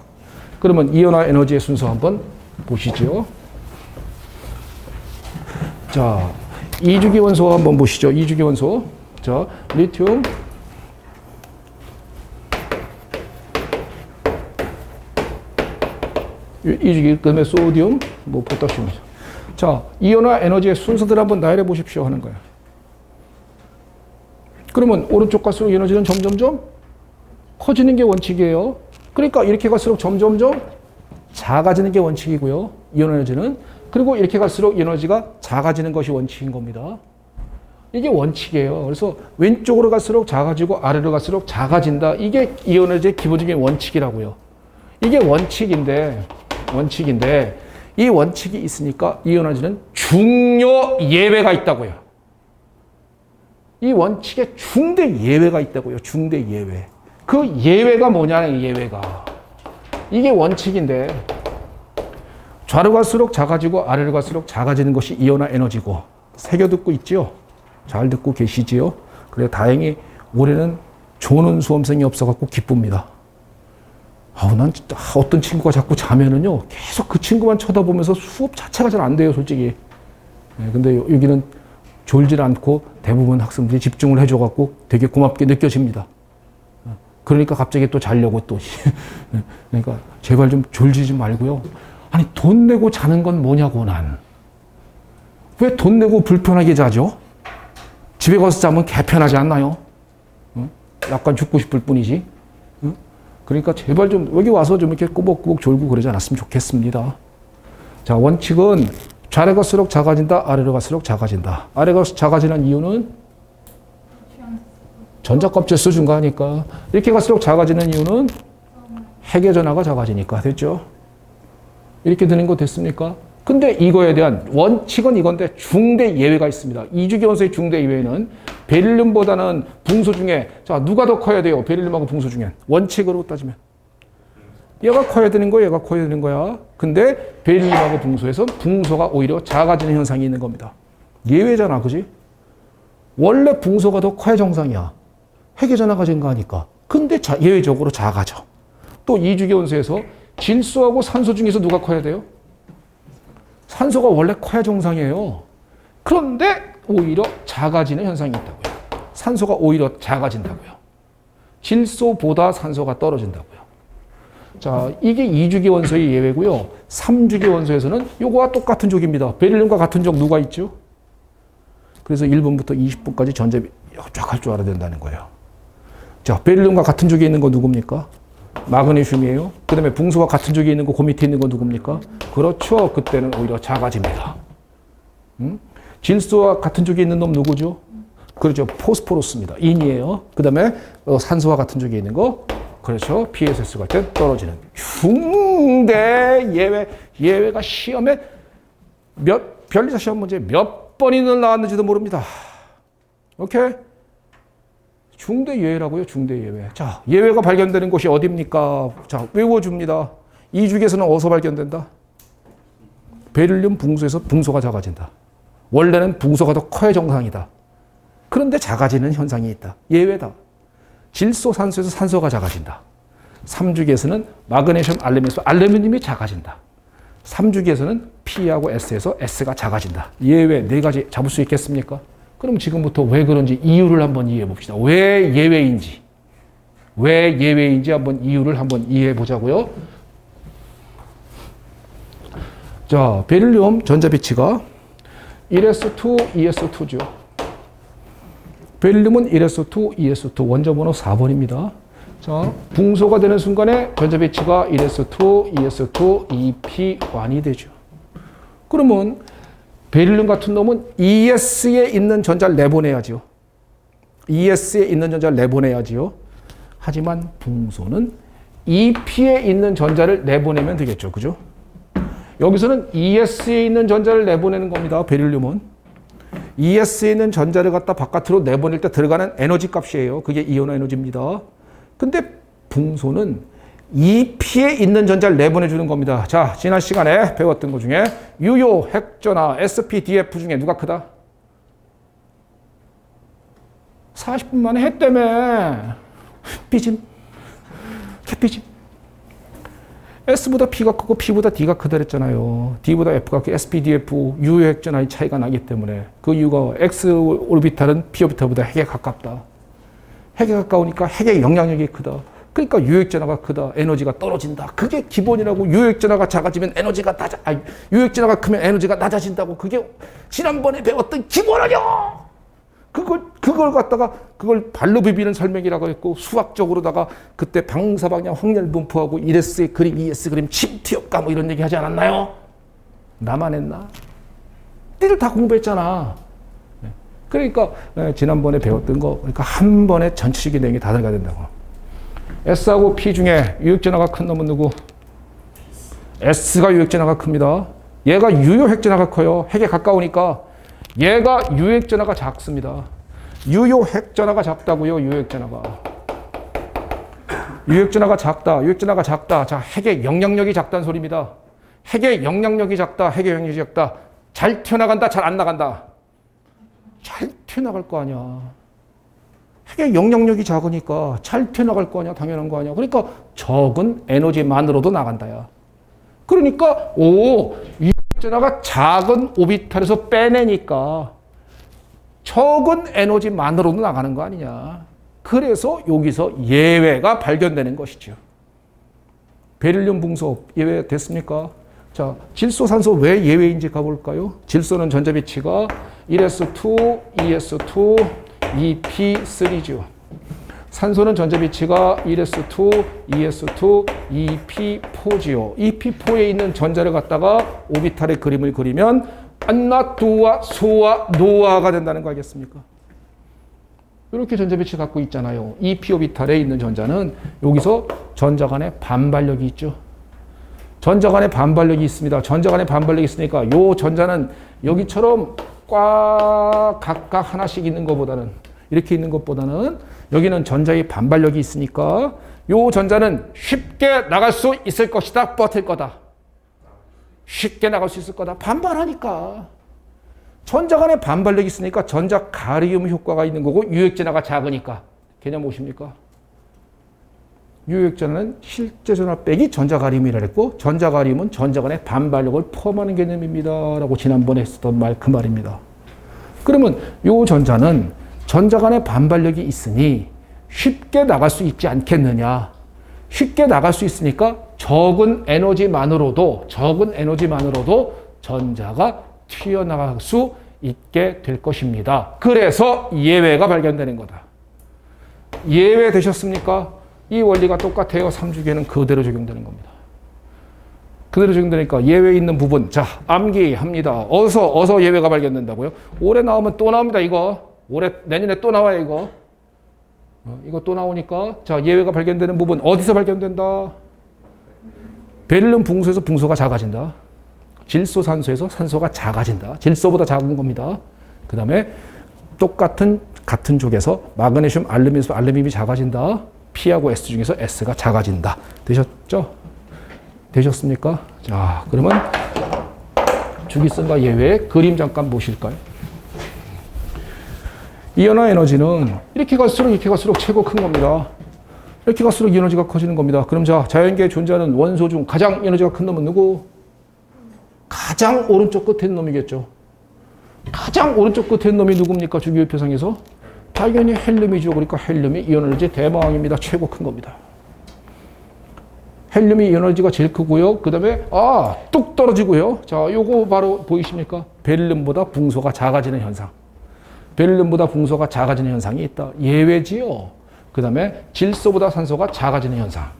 그러면 이온화 에너지의 순서 한번 보시죠. 자, 이주기 원소 한번 보시죠. 이주기 원소. 자, 리튬, 이주기, 그 다음에 소디움, 포타시움. 자, 이온화 에너지의 순서들 한번 나열해 보십시오 하는 거야. 그러면 오른쪽 갈수록 에너지는 점점점 커지는 게 원칙이에요. 그러니까 이렇게 갈수록 점점점 작아지는 게 원칙이고요. 이온 에너지는. 그리고 이렇게 갈수록 에너지가 작아지는 것이 원칙인 겁니다. 이게 원칙이에요. 그래서 왼쪽으로 갈수록 작아지고 아래로 갈수록 작아진다. 이게 이온 에너지의 기본적인 원칙이라고요. 이게 원칙인데 이 원칙이 있으니까 이온 에너지는 중요 예외가 있다고요. 이 원칙에 중대 예외가 있다고요. 중대 예외. 그 예외가 뭐냐는 예외가. 이게 원칙인데 좌로 갈수록 작아지고 아래로 갈수록 작아지는 것이 이온화 에너지고. 새겨 듣고 있지요? 잘 듣고 계시지요? 그래 다행히 올해는 조는 수험생이 없어갖고 기쁩니다. 난 진짜 어떤 친구가 자꾸 자면은요 계속 그 친구만 쳐다보면서 수업 자체가 잘 안 돼요, 솔직히. 근데 여기는 졸질 않고 대부분 학생들이 집중을 해줘갖고 되게 고맙게 느껴집니다. 그러니까 갑자기 또 자려고 또. 그러니까 제발 좀 졸지지 말고요. 아니, 돈 내고 자는 건 뭐냐고, 난. 왜 돈 내고 불편하게 자죠? 집에 가서 자면 개편하지 않나요? 약간 죽고 싶을 뿐이지. 그러니까 제발 좀 여기 와서 좀 이렇게 꾸벅꾸벅 졸고 그러지 않았으면 좋겠습니다. 자, 원칙은 좌로 갈수록 작아진다, 아래로 갈수록 작아진다. 아래가 작아지는 이유는 전자값 수 증가하니까. 이렇게 갈수록 작아지는 이유는 핵의 전하가 작아지니까. 됐죠? 이렇게 되는 거 됐습니까? 근데 이거에 대한 원칙은 이건데 중대 예외가 있습니다. 이주기 원소의 중대 예외는 베릴륨보다는 붕소 중에 자 누가 더 커야 돼요? 베릴륨하고 붕소 중에 원칙으로 따지면 얘가 커야 되는 거야, 얘가 커야 되는 거야. 근데 베릴륨하고 붕소에서 붕소가 오히려 작아지는 현상이 있는 겁니다. 예외잖아, 그지? 원래 붕소가 더 커야 정상이야. 핵의 전하가 증가하니까. 근데 예외적으로 작아져. 또 이주기 원소에서 질소하고 산소 중에서 누가 커야 돼요? 산소가 원래 커야 정상이에요. 그런데 오히려 작아지는 현상이 있다고요. 산소가 오히려 작아진다고요. 질소보다 산소가 떨어진다고요. 자, 이게 2주기 원소의 예외고요. 3주기 원소에서는 요거와 똑같은 족입니다. 베릴륨과 같은 족 누가 있죠? 그래서 1분부터 20분까지 전압이 쫙 할 줄 알아야 된다는 거예요. 자, 베릴륨과 같은 족에 있는 거 누굽니까? 마그네슘이에요. 그 다음에 붕소와 같은 족에 있는 거, 그 밑에 있는 거 누굽니까? 그렇죠. 그때는 오히려 작아집니다. 질소와 같은 족에 있는 놈 누구죠? 그렇죠. 포스포러스입니다. 인이에요. 그 다음에 산소와 같은 족에 있는 거, 그렇죠. PSS 갈 때 떨어지는. 중대 예외가 시험에 변리사 시험 문제 몇 번이나 나왔는지도 모릅니다. 오케이? 중대 예외라고요, 중대 예외. 자, 예외가 발견되는 곳이 어디입니까? 자, 외워줍니다. 이 중에서는 어디서 발견된다? 베릴륨 붕소에서 붕소가 작아진다. 원래는 붕소가 더 커야 정상이다. 그런데 작아지는 현상이 있다. 예외다. 질소, 산소에서 산소가 작아진다. 3주기에서는 마그네슘, 알루미늄이 작아진다. 3주기에서는 P하고 S에서 S가 작아진다. 예외 4가지 잡을 수 있겠습니까? 그럼 지금부터 왜 그런지 이유를 한번 이해해 봅시다. 왜 예외인지 한번 이유를 한번 이해해 보자고요. 자, 베릴륨 전자비치가 1s2, 2s2죠. 베릴륨은 1s2, 2s2 원자 번호 4번입니다. 자, 붕소가 되는 순간에 전자비치가 1s2, 2s2, 2p1이 되죠. 그러면 베릴륨 같은 놈은 ES에 있는 전자를 내보내야지요. ES에 있는 전자를 내보내야지요. 하지만 붕소는 EP에 있는 전자를 내보내면 되겠죠. 그죠? 여기서는 ES에 있는 전자를 내보내는 겁니다. 베릴륨은. ES에 있는 전자를 갖다 바깥으로 내보낼 때 들어가는 에너지 값이에요. 그게 이온 에너지입니다. 근데 붕소는 EP에 있는 전자를 내보내주는 겁니다. 자, 지난 시간에 배웠던 것 중에 유효, 핵전하, SPDF 중에 누가 크다? 40분 만에 했다며. 삐짐. 삐짐. S보다 P가 크고 P보다 D가 크다 그랬잖아요. D보다 F가 크 SPDF, 유효 핵전하의 차이가 나기 때문에 그 이유가 X 오르비탈은 P 오르비탈보다 핵에 가깝다. 핵에 가까우니까 핵의 영향력이 크다. 그러니까 유액전하가 크다. 에너지가 떨어진다. 그게 기본이라고. 유액전하가 작아지면 에너지가 유액전하가 크면 에너지가 낮아진다고. 그게 지난번에 배웠던 기본 아니야. 그걸 갖다가 그걸 발로 비비는 설명이라고 했고 수학적으로다가 그때 방사방향 확률 분포하고 1S의 그림, 2S 그림, 침투효과 뭐 이런 얘기 하지 않았나요? 나만 했나? 니들 다 공부했잖아. 그러니까 지난번에 배웠던 거 그러니까 한 번에 전체적인 내용이 다 들어가야 된다고. S하고 P 중에 유액전하가 큰 놈은 누구? S가 유액전하가 큽니다. 얘가 유효 핵전하가 커요. 핵에 가까우니까 얘가 유액전하가 작습니다. 유효 핵전하가 작다고요. 유액전하가 작다. 유액전하가 작다. 자, 핵의 영향력이 작다는 소리입니다. 핵의 영향력이 작다. 핵의 영향력이 작다. 잘 튀어나간다. 잘 안 나간다. 잘 튀어나갈 거 아니야. 핵의 영향력이 작으니까 잘 튀어나갈 거 아니야. 당연한 거 아니야. 그러니까 적은 에너지만으로도 나간다야. 그러니까 유액전하가 작은 오비탈에서 빼내니까 적은 에너지만으로도 나가는 거 아니냐. 그래서 여기서 예외가 발견되는 것이죠. 베릴륨 붕소 예외 됐습니까? 자, 질소, 산소 왜 예외인지 가볼까요? 질소는 전자비치가 1s2, 2s2, 2p3죠. 산소는 전자비치가 1s2, 2s2, 2p4지요. 2p4에 있는 전자를 갖다가 오비탈의 그림을 그리면 안나두와 수와 노아가 된다는 거 알겠습니까? 이렇게 전자비치 갖고 있잖아요. 2p 오비탈에 있는 전자는 여기서 전자 간의 반발력이 있죠. 전자 간의 반발력이 있습니다. 전자 간의 반발력이 있으니까 요 전자는 여기처럼 꽉 각각 하나씩 있는 것보다는 이렇게 있는 것보다는 여기는 전자의 반발력이 있으니까 요 전자는 쉽게 나갈 수 있을 것이다. 버틸 거다. 쉽게 나갈 수 있을 거다. 반발하니까. 전자 간의 반발력이 있으니까 전자 가리움 효과가 있는 거고 유액전하가 작으니까. 개념 오십니까? 유액전하는 실제 전하 빼기 전자 가리움이라 했고 전자 가리움은 전자 간의 반발력을 포함하는 개념입니다. 라고 지난번에 했었던 말 그 말입니다. 그러면 요 전자는 전자 간의 반발력이 있으니 쉽게 나갈 수 있지 않겠느냐. 쉽게 나갈 수 있으니까 적은 에너지만으로도 전자가 튀어나갈 수 있게 될 것입니다. 그래서 예외가 발견되는 거다. 예외 되셨습니까? 이 원리가 똑같아요. 3주기에는 그대로 적용되는 겁니다. 그대로 적용되니까 예외 있는 부분. 자, 암기합니다. 어서 예외가 발견된다고요? 올해 나오면 또 나옵니다, 이거. 내년에 또 나와요, 이거. 이거 또 나오니까. 자, 예외가 발견되는 부분. 어디서 발견된다? 베릴륨 붕소에서 붕소가 작아진다. 질소, 산소에서 산소가 작아진다. 질소보다 작은 겁니다. 그 다음에 같은 쪽에서 마그네슘, 알루미늄에서 알루미늄이 작아진다. P하고 S 중에서 S가 작아진다. 되셨죠? 되셨습니까? 자, 그러면 주기성과 예외의 그림 잠깐 보실까요? 이온화 에너지는 이렇게 갈수록 최고 큰 겁니다. 이렇게 갈수록 에너지가 커지는 겁니다. 그럼 자, 자연계에 존재하는 원소 중 가장 에너지가 큰 놈은 누구? 가장 오른쪽 끝에 있는 놈이겠죠. 가장 오른쪽 끝에 있는 놈이 누굽니까? 주기율표상에서? 당연히 헬륨이죠. 그러니까 헬륨이 이온에너지 대마왕입니다. 최고 큰 겁니다. 헬륨이 이온에너지가 제일 크고요. 그 다음에 뚝 떨어지고요. 자, 요거 바로 보이십니까? 베릴륨보다 붕소가 작아지는 현상. 베릴륨보다 붕소가 작아지는 현상이 있다. 예외지요. 그 다음에 질소보다 산소가 작아지는 현상.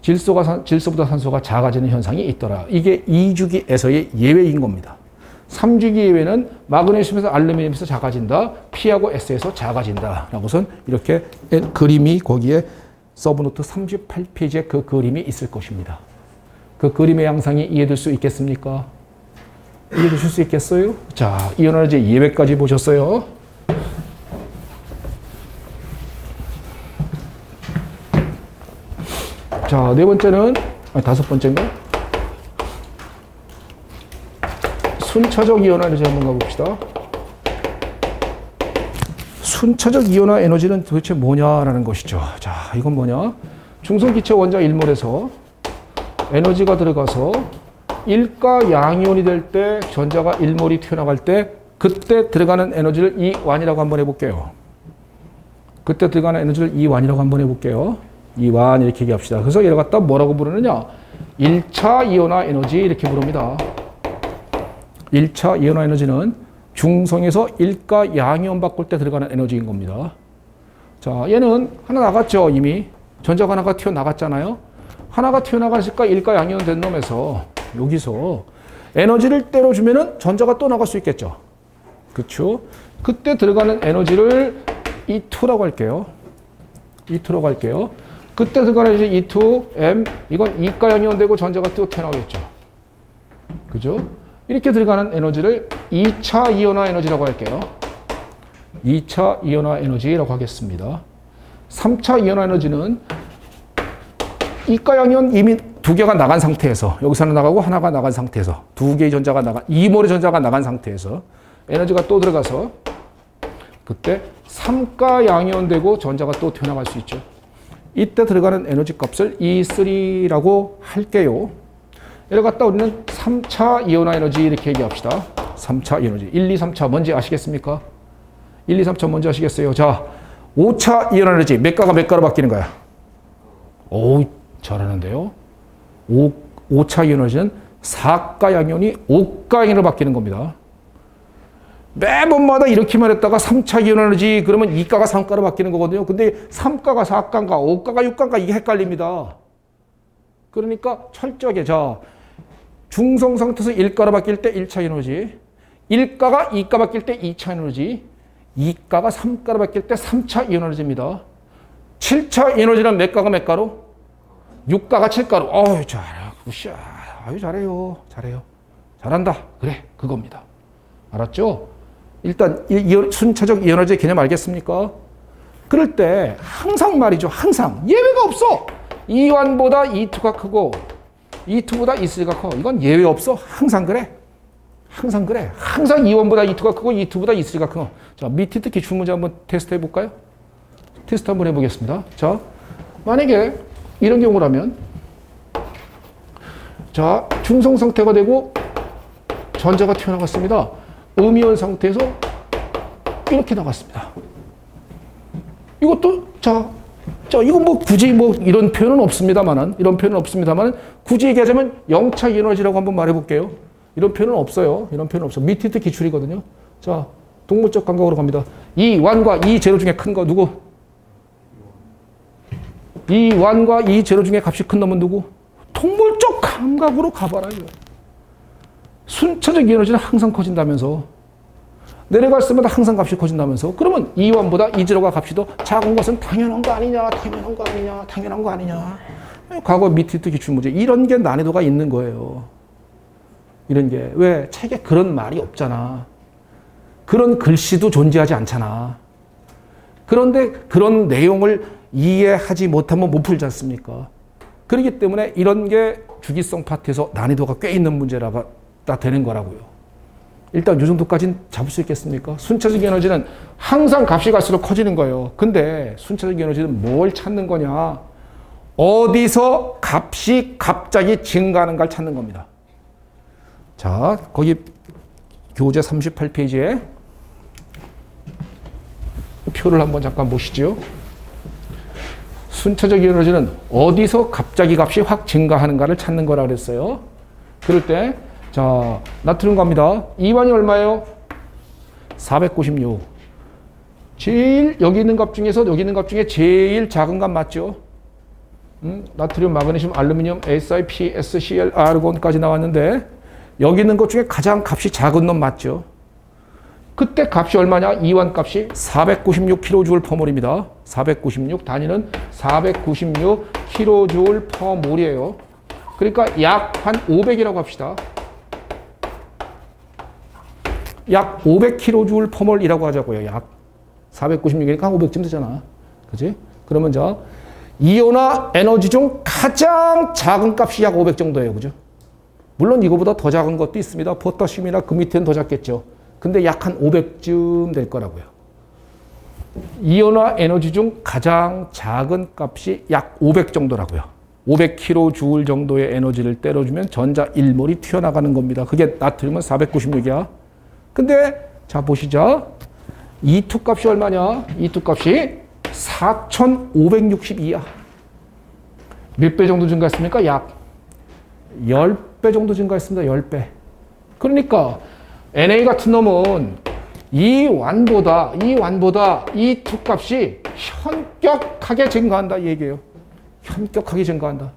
질소보다 산소가 작아지는 현상이 있더라. 이게 2주기에서의 예외인 겁니다. 3주기 예외는 마그네슘에서 알루미늄에서 작아진다. P하고 S에서 작아진다. 라고선 이렇게 그림이 거기에 서브노트 38페이지에 그 그림이 있을 것입니다. 그 그림의 양상이 이해될 수 있겠습니까? 이해되실 수 있겠어요? 자, 이온에너지 예외까지 보셨어요. 자, 다섯 번째인가? 순차적 이온화 에너지 한번 가봅시다. 순차적 이온화 에너지는 도대체 뭐냐라는 것이죠. 자, 이건 뭐냐? 중성기체 원자 1몰에서 에너지가 들어가서 1가 양이온이 될 때 전자가 1몰이 튀어나갈 때 그때 들어가는 에너지를 E1이라고 한번 해볼게요. 그때 들어가는 에너지를 E1이라고 한번 해볼게요. E1 이렇게 얘기합시다. 그래서 얘를 갖다 뭐라고 부르느냐? 1차 이온화 에너지 이렇게 부릅니다. 1차 이온화 에너지는 중성에서 1가 양이온 바꿀 때 들어가는 에너지인 겁니다. 자, 얘는 하나 나갔죠, 이미. 전자가 하나가 튀어나갔잖아요. 하나가 튀어나가니까 1가 양이온 된 놈에서 여기서 에너지를 때려주면은 전자가 또 나갈 수 있겠죠. 그렇죠? 그때 들어가는 에너지를 E2라고 할게요. E2라고 할게요. 그때 들어가는 에너지 E2M, 이건 2가 양이온 되고 전자가 또 튀어나오겠죠. 그죠? 이렇게 들어가는 에너지를 2차 이온화 에너지라고 할게요. 2차 이온화 에너지라고 하겠습니다. 3차 이온화 에너지는 2가 양이온 이미 두 개가 나간 상태에서 여기서 하나 나가고 하나가 나간 상태에서 두 개의 전자가 2몰의 전자가 나간 상태에서 에너지가 또 들어가서 그때 3가 양이온 되고 전자가 또 튀어나갈 수 있죠. 이때 들어가는 에너지 값을 E3라고 할게요. 이를 갖다 우리는 3차 이온화 에너지 이렇게 얘기합시다. 3차 에너지. 1, 2, 3차 뭔지 아시겠습니까? 1, 2, 3차 뭔지 아시겠어요? 자, 5차 이온 에너지 몇 가가 몇 가로 바뀌는 거야? 오, 잘하는데요. 5차 이온 에너지는 4가 양이온이 5가 양으로 바뀌는 겁니다. 매번마다 이렇게만 했다가 3차 이온 에너지 그러면 2가가 3가로 바뀌는 거거든요. 근데 3가가 4가인가 5가가 6가인가 이게 헷갈립니다. 그러니까 철저하게 자 중성 상태에서 1가로 바뀔 때 1차 에너지, 1가가 2가 바뀔 때 2차 에너지, 2가가 3가로 바뀔 때 3차 에너지입니다. 7차 에너지는 몇 가가 몇 가로? 6가가 7가로. 어휴, 잘해요. 잘해요. 잘한다. 그래, 그겁니다. 알았죠? 일단 순차적 이에너지 개념 알겠습니까? 그럴 때 항상 말이죠. 항상 예외가 없어. E1보다 E2가 크고 E2보다 E3가 커. 이건 예외 없어. 항상 그래. 항상 그래. 항상 E1보다 E2가 크고 E2보다 E3가 커. 자, 미티트 기출문제 한번 테스트 해볼까요? 테스트 한번 해보겠습니다. 자, 만약에 이런 경우라면 자, 중성 상태가 되고 전자가 튀어나갔습니다. 음이온 상태에서 이렇게 나갔습니다. 이것도 자, 이거 뭐 굳이 뭐 이런 표현은 없습니다만은 굳이 얘기하자면 0차 에너지라고 한번 말해볼게요. 이런 표현은 없어요. 이런 표현은 없어. 미티트 기출이거든요. 자, 동물적 감각으로 갑니다. E1과 E0 중에 큰 거 누구? E1과 E0 중에 값이 큰 놈은 누구? 동물적 감각으로 가봐라. 이거. 순차적 에너지는 항상 커진다면서 내려갈 때마다 항상 값이 커진다면서 그러면 E1보다 E0가 값이 더 작은 것은 당연한 거 아니냐. 과거 미티트 기출문제 이런 게 난이도가 있는 거예요. 이런 게 왜? 책에 그런 말이 없잖아. 그런 글씨도 존재하지 않잖아. 그런데 그런 내용을 이해하지 못하면 못 풀지 않습니까? 그렇기 때문에 이런 게 주기성 파트에서 난이도가 꽤 있는 문제라가 되는 거라고요. 일단 이 정도까지는 잡을 수 있겠습니까? 순차적 에너지는 항상 값이 갈수록 커지는 거예요. 근데 순차적 에너지는 뭘 찾는 거냐? 어디서 값이 갑자기 증가하는가를 찾는 겁니다. 자, 거기 교재 38페이지에 표를 한번 잠깐 보시죠. 순차적 에너지는 어디서 갑자기 값이 확 증가하는가를 찾는 거라 그랬어요. 그럴 때 자, 나트륨 갑니다. E1이 얼마예요? 496. 제일 여기 있는 값 중에서 여기 있는 값 중에 제일 작은 값 맞죠? 나트륨, 마그네슘, 알루미늄, SiP, SCl, 아르곤까지 나왔는데 여기 있는 것 중에 가장 값이 작은 놈 맞죠? 그때 값이 얼마냐? E1 값이 496kJ/몰입니다. 496 단위는 496kJ/몰이에요. 그러니까 약 한 500이라고 합시다. 약 500kJ/몰이라고 하자고요. 약 496이니까 한 500쯤 되잖아. 그지? 그러면 자 이온화 에너지 중 가장 작은 값이 약 500 정도예요. 그죠? 물론 이거보다 더 작은 것도 있습니다. 포타슘이나 그 밑에는 더 작겠죠. 근데 약 한 500쯤 될 거라고요. 이온화 에너지 중 가장 작은 값이 약 500 정도라고요. 500kJ 정도의 에너지를 때려주면 전자 1몰이 튀어나가는 겁니다. 그게 나트륨은 496이야. 근데 자 보시죠. E2 값이 얼마냐? E2 값이 4562야. 몇 배 정도 증가했습니까? 약 10배 정도 증가했습니다. 10배. 그러니까 Na 같은 놈은 E1보다 E2 값이 현격하게 증가한다 이 얘기예요. 현격하게 증가한다.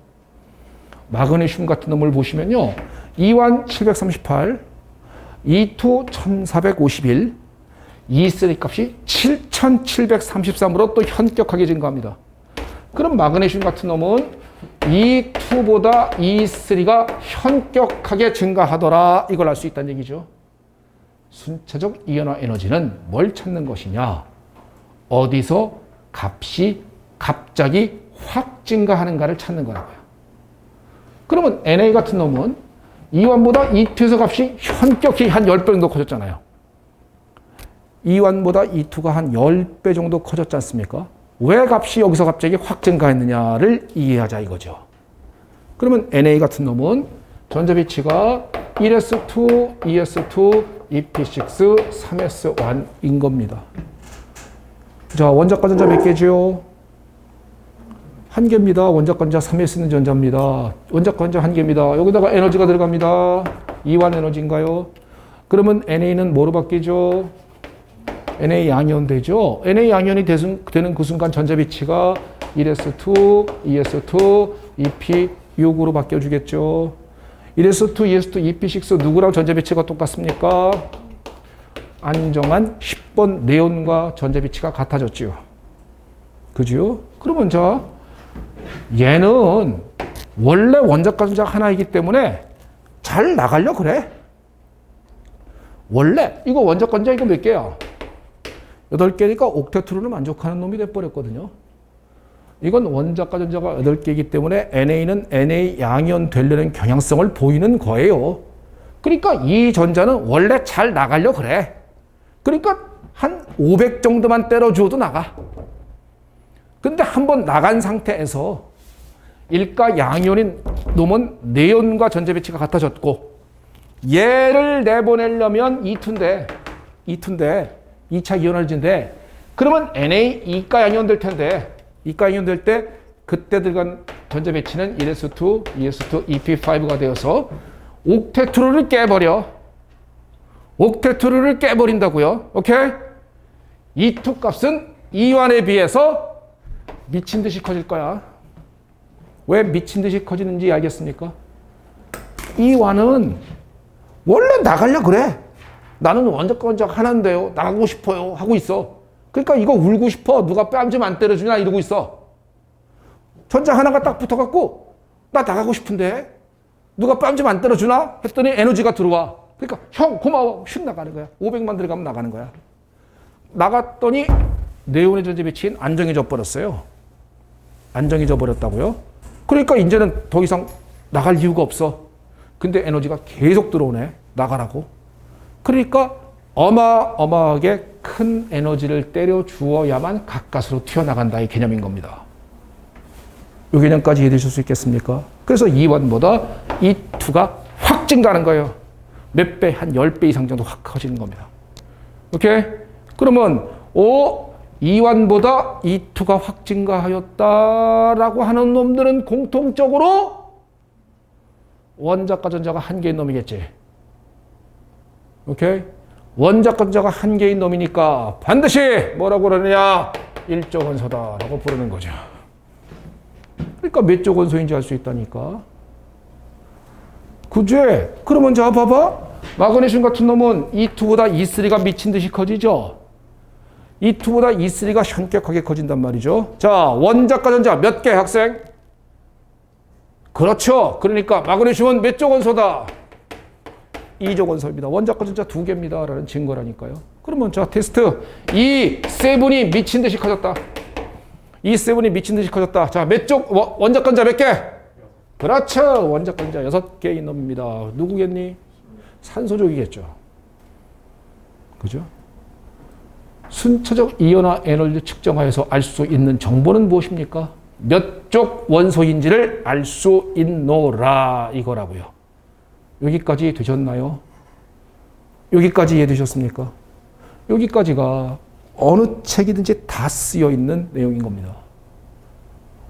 마그네슘 같은 놈을 보시면요. E1 738, E2 1451, E3 값이 7733으로 또 현격하게 증가합니다. 그럼 마그네슘 같은 놈은 E2보다 E3가 현격하게 증가하더라. 이걸 알 수 있다는 얘기죠. 순차적 이온화 에너지는 뭘 찾는 것이냐? 어디서 값이 갑자기 확 증가하는가를 찾는 거라고요. 그러면 Na 같은 놈은 E1보다 E2에서 값이 현격히 한 10배 정도 커졌잖아요. E1보다 E2가 한 10배 정도 커졌지 않습니까? 왜 값이 여기서 갑자기 확 증가했느냐를 이해하자 이거죠. 그러면 Na 같은 놈은 전자 비치가 1s2, 2s2, EP6, 3s1인 겁니다. 자, 원자과 전자 몇 개지요? 한 개입니다. 원자과 전자 3s 있는 전자입니다. 원자과 전자 한 개입니다. 여기다가 에너지가 들어갑니다. 이완 에너지인가요? 그러면 NA는 뭐로 바뀌죠? NA 양이온 되죠? NA 양이온이 되는 그 순간 전자 비치가 1s2, 2s2, EP6으로 바뀌어주겠죠. 1s2, 2s2, EP6 누구랑 전자 비치가 똑같습니까? 안정한 10번 네온과 전자 비치가 같아졌지요. 그죠? 그러면 자, 얘는 원래 원자과 전자 하나이기 때문에 잘 나가려 그래. 원래 이거 원자과 전자 이거 몇 개야? 8개니까 옥테트로는 만족하는 놈이 돼버렸거든요. 이건 원자과 전자가 8개이기 때문에 NA는 NA 양이온 되려는 경향성을 보이는 거예요. 그러니까 이 전자는 원래 잘 나가려 그래. 그러니까 한 500 정도만 때려주어도 나가. 근데 한번 나간 상태에서 일가 양이온인 놈은 네온과 전자 배치가 같아졌고 얘를 내보내려면 2투인데 2차 이온화제인데 그러면 NA 이가 양이온 될 텐데 이가 양이온 될 때 그때 들어간 전자 배치는 1s2, 2s2, EP5가 되어서 옥테트로를 깨버려. 옥테트로를 깨버린다고요. 오케이? E2 값은 E1에 비해서 미친 듯이 커질 거야. 왜 미친 듯이 커지는지 알겠습니까? E1은 원래 나가려 그래. 나는 원자과 전자 하나인데요. 나가고 싶어요. 하고 있어. 그러니까 이거 울고 싶어. 누가 뺨 좀 안 때려주냐 이러고 있어. 전자 하나가 딱 붙어갖고 나 나가고 싶은데 누가 뺨 좀 안 때려주나? 했더니 에너지가 들어와. 그러니까 형 고마워. 휙 나가는 거야. 500만 들어가면 나가는 거야. 나갔더니 네온의 전자 배치는 안정해져 버렸어요. 안정해져 버렸다고요. 그러니까 이제는 더 이상 나갈 이유가 없어. 근데 에너지가 계속 들어오네. 나가라고. 그러니까 어마어마하게 큰 에너지를 때려 주어야만 가까스로 튀어나간다 이 개념인 겁니다. 이 개념까지 이해되실 수 있겠습니까? 그래서 E1보다 E2가 확 증가하는 거예요. 몇 배, 한 10배 이상 정도 확 커지는 겁니다. 오케이? 그러면 E1보다 E2가 확 증가하였다라고 하는 놈들은 공통적으로 원자과 전자가 한 개인 놈이겠지. 오케이? 원자과 전자가 한 개인 놈이니까 반드시 뭐라고 그러느냐? 일조 원소다라고 부르는 거죠. 그러니까 몇 조 원소인지 알 수 있다니까. 그제? 그러면 자 봐봐. 마그네슘 같은 놈은 E2보다 E3가 미친 듯이 커지죠. E2보다 E3가 현격하게 커진단 말이죠. 자, 원자과 전자 몇 개 학생? 그렇죠. 그러니까 마그네슘은 몇 조 원소다? 2조 원소입니다. 원자과 전자 2개입니다. 라는 증거라니까요. 그러면 자, 테스트. E7이 미친 듯이 커졌다. E7이 미친 듯이 커졌다. 자, 몇 조, 원자과 전자 몇 개? 그렇죠. 원자과 전자 6개인 놈입니다. 누구겠니? 산소족이겠죠. 그죠? 순차적 이온화 에너지를 측정하여서 알 수 있는 정보는 무엇입니까? 몇 쪽 원소인지를 알 수 있노라 이거라고요. 여기까지 되셨나요? 여기까지 이해되셨습니까? 여기까지가 어느 책이든지 다 쓰여 있는 내용인 겁니다.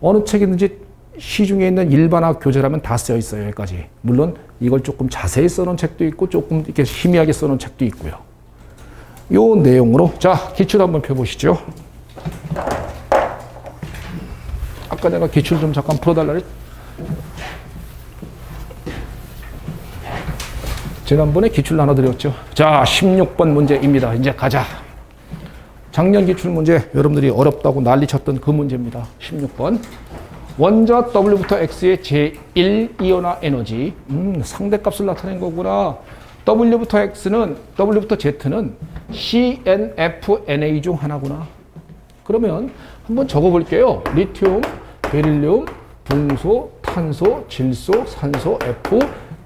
어느 책이든지 시중에 있는 일반화 교재라면 다 쓰여 있어요. 여기까지. 물론 이걸 조금 자세히 써놓은 책도 있고 조금 이렇게 희미하게 써놓은 책도 있고요. 요 내용으로 자 기출 한번 펴보시죠. 아까 내가 기출 좀 잠깐 풀어달라 그랬 지난번에 기출 나눠드렸죠. 자 16번 문제입니다. 이제 가자. 작년 기출 문제 여러분들이 어렵다고 난리쳤던 그 문제입니다. 16번 원자 W부터 X의 제1 이온화 에너지 상대값을 나타낸 거구나. W부터 Z는 CnFNA 중 하나구나. 그러면 한번 적어볼게요. 리튬, 베릴륨, 붕소, 탄소, 질소, 산소, F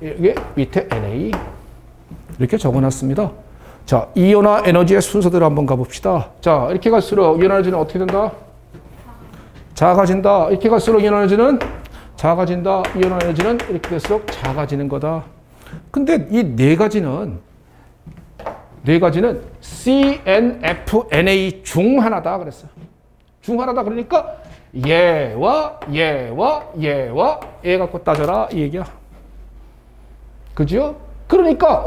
이게 밑에 Na 이렇게 적어놨습니다. 자, 이온화 에너지의 순서대로 한번 가봅시다. 자, 이렇게 갈수록 이온화 에너지는 어떻게 된다? 작아진다. 이렇게 갈수록 이온화 에너지는 작아진다. 이온화 에너지는 이렇게 될수록 작아지는 거다. 근데 이 네 가지는 네 가지는 C, N, F, NA 중 하나다 그랬어요. 중 하나다 그러니까 얘와 얘와 얘와 얘 갖고 따져라 이 얘기야. 그죠? 그러니까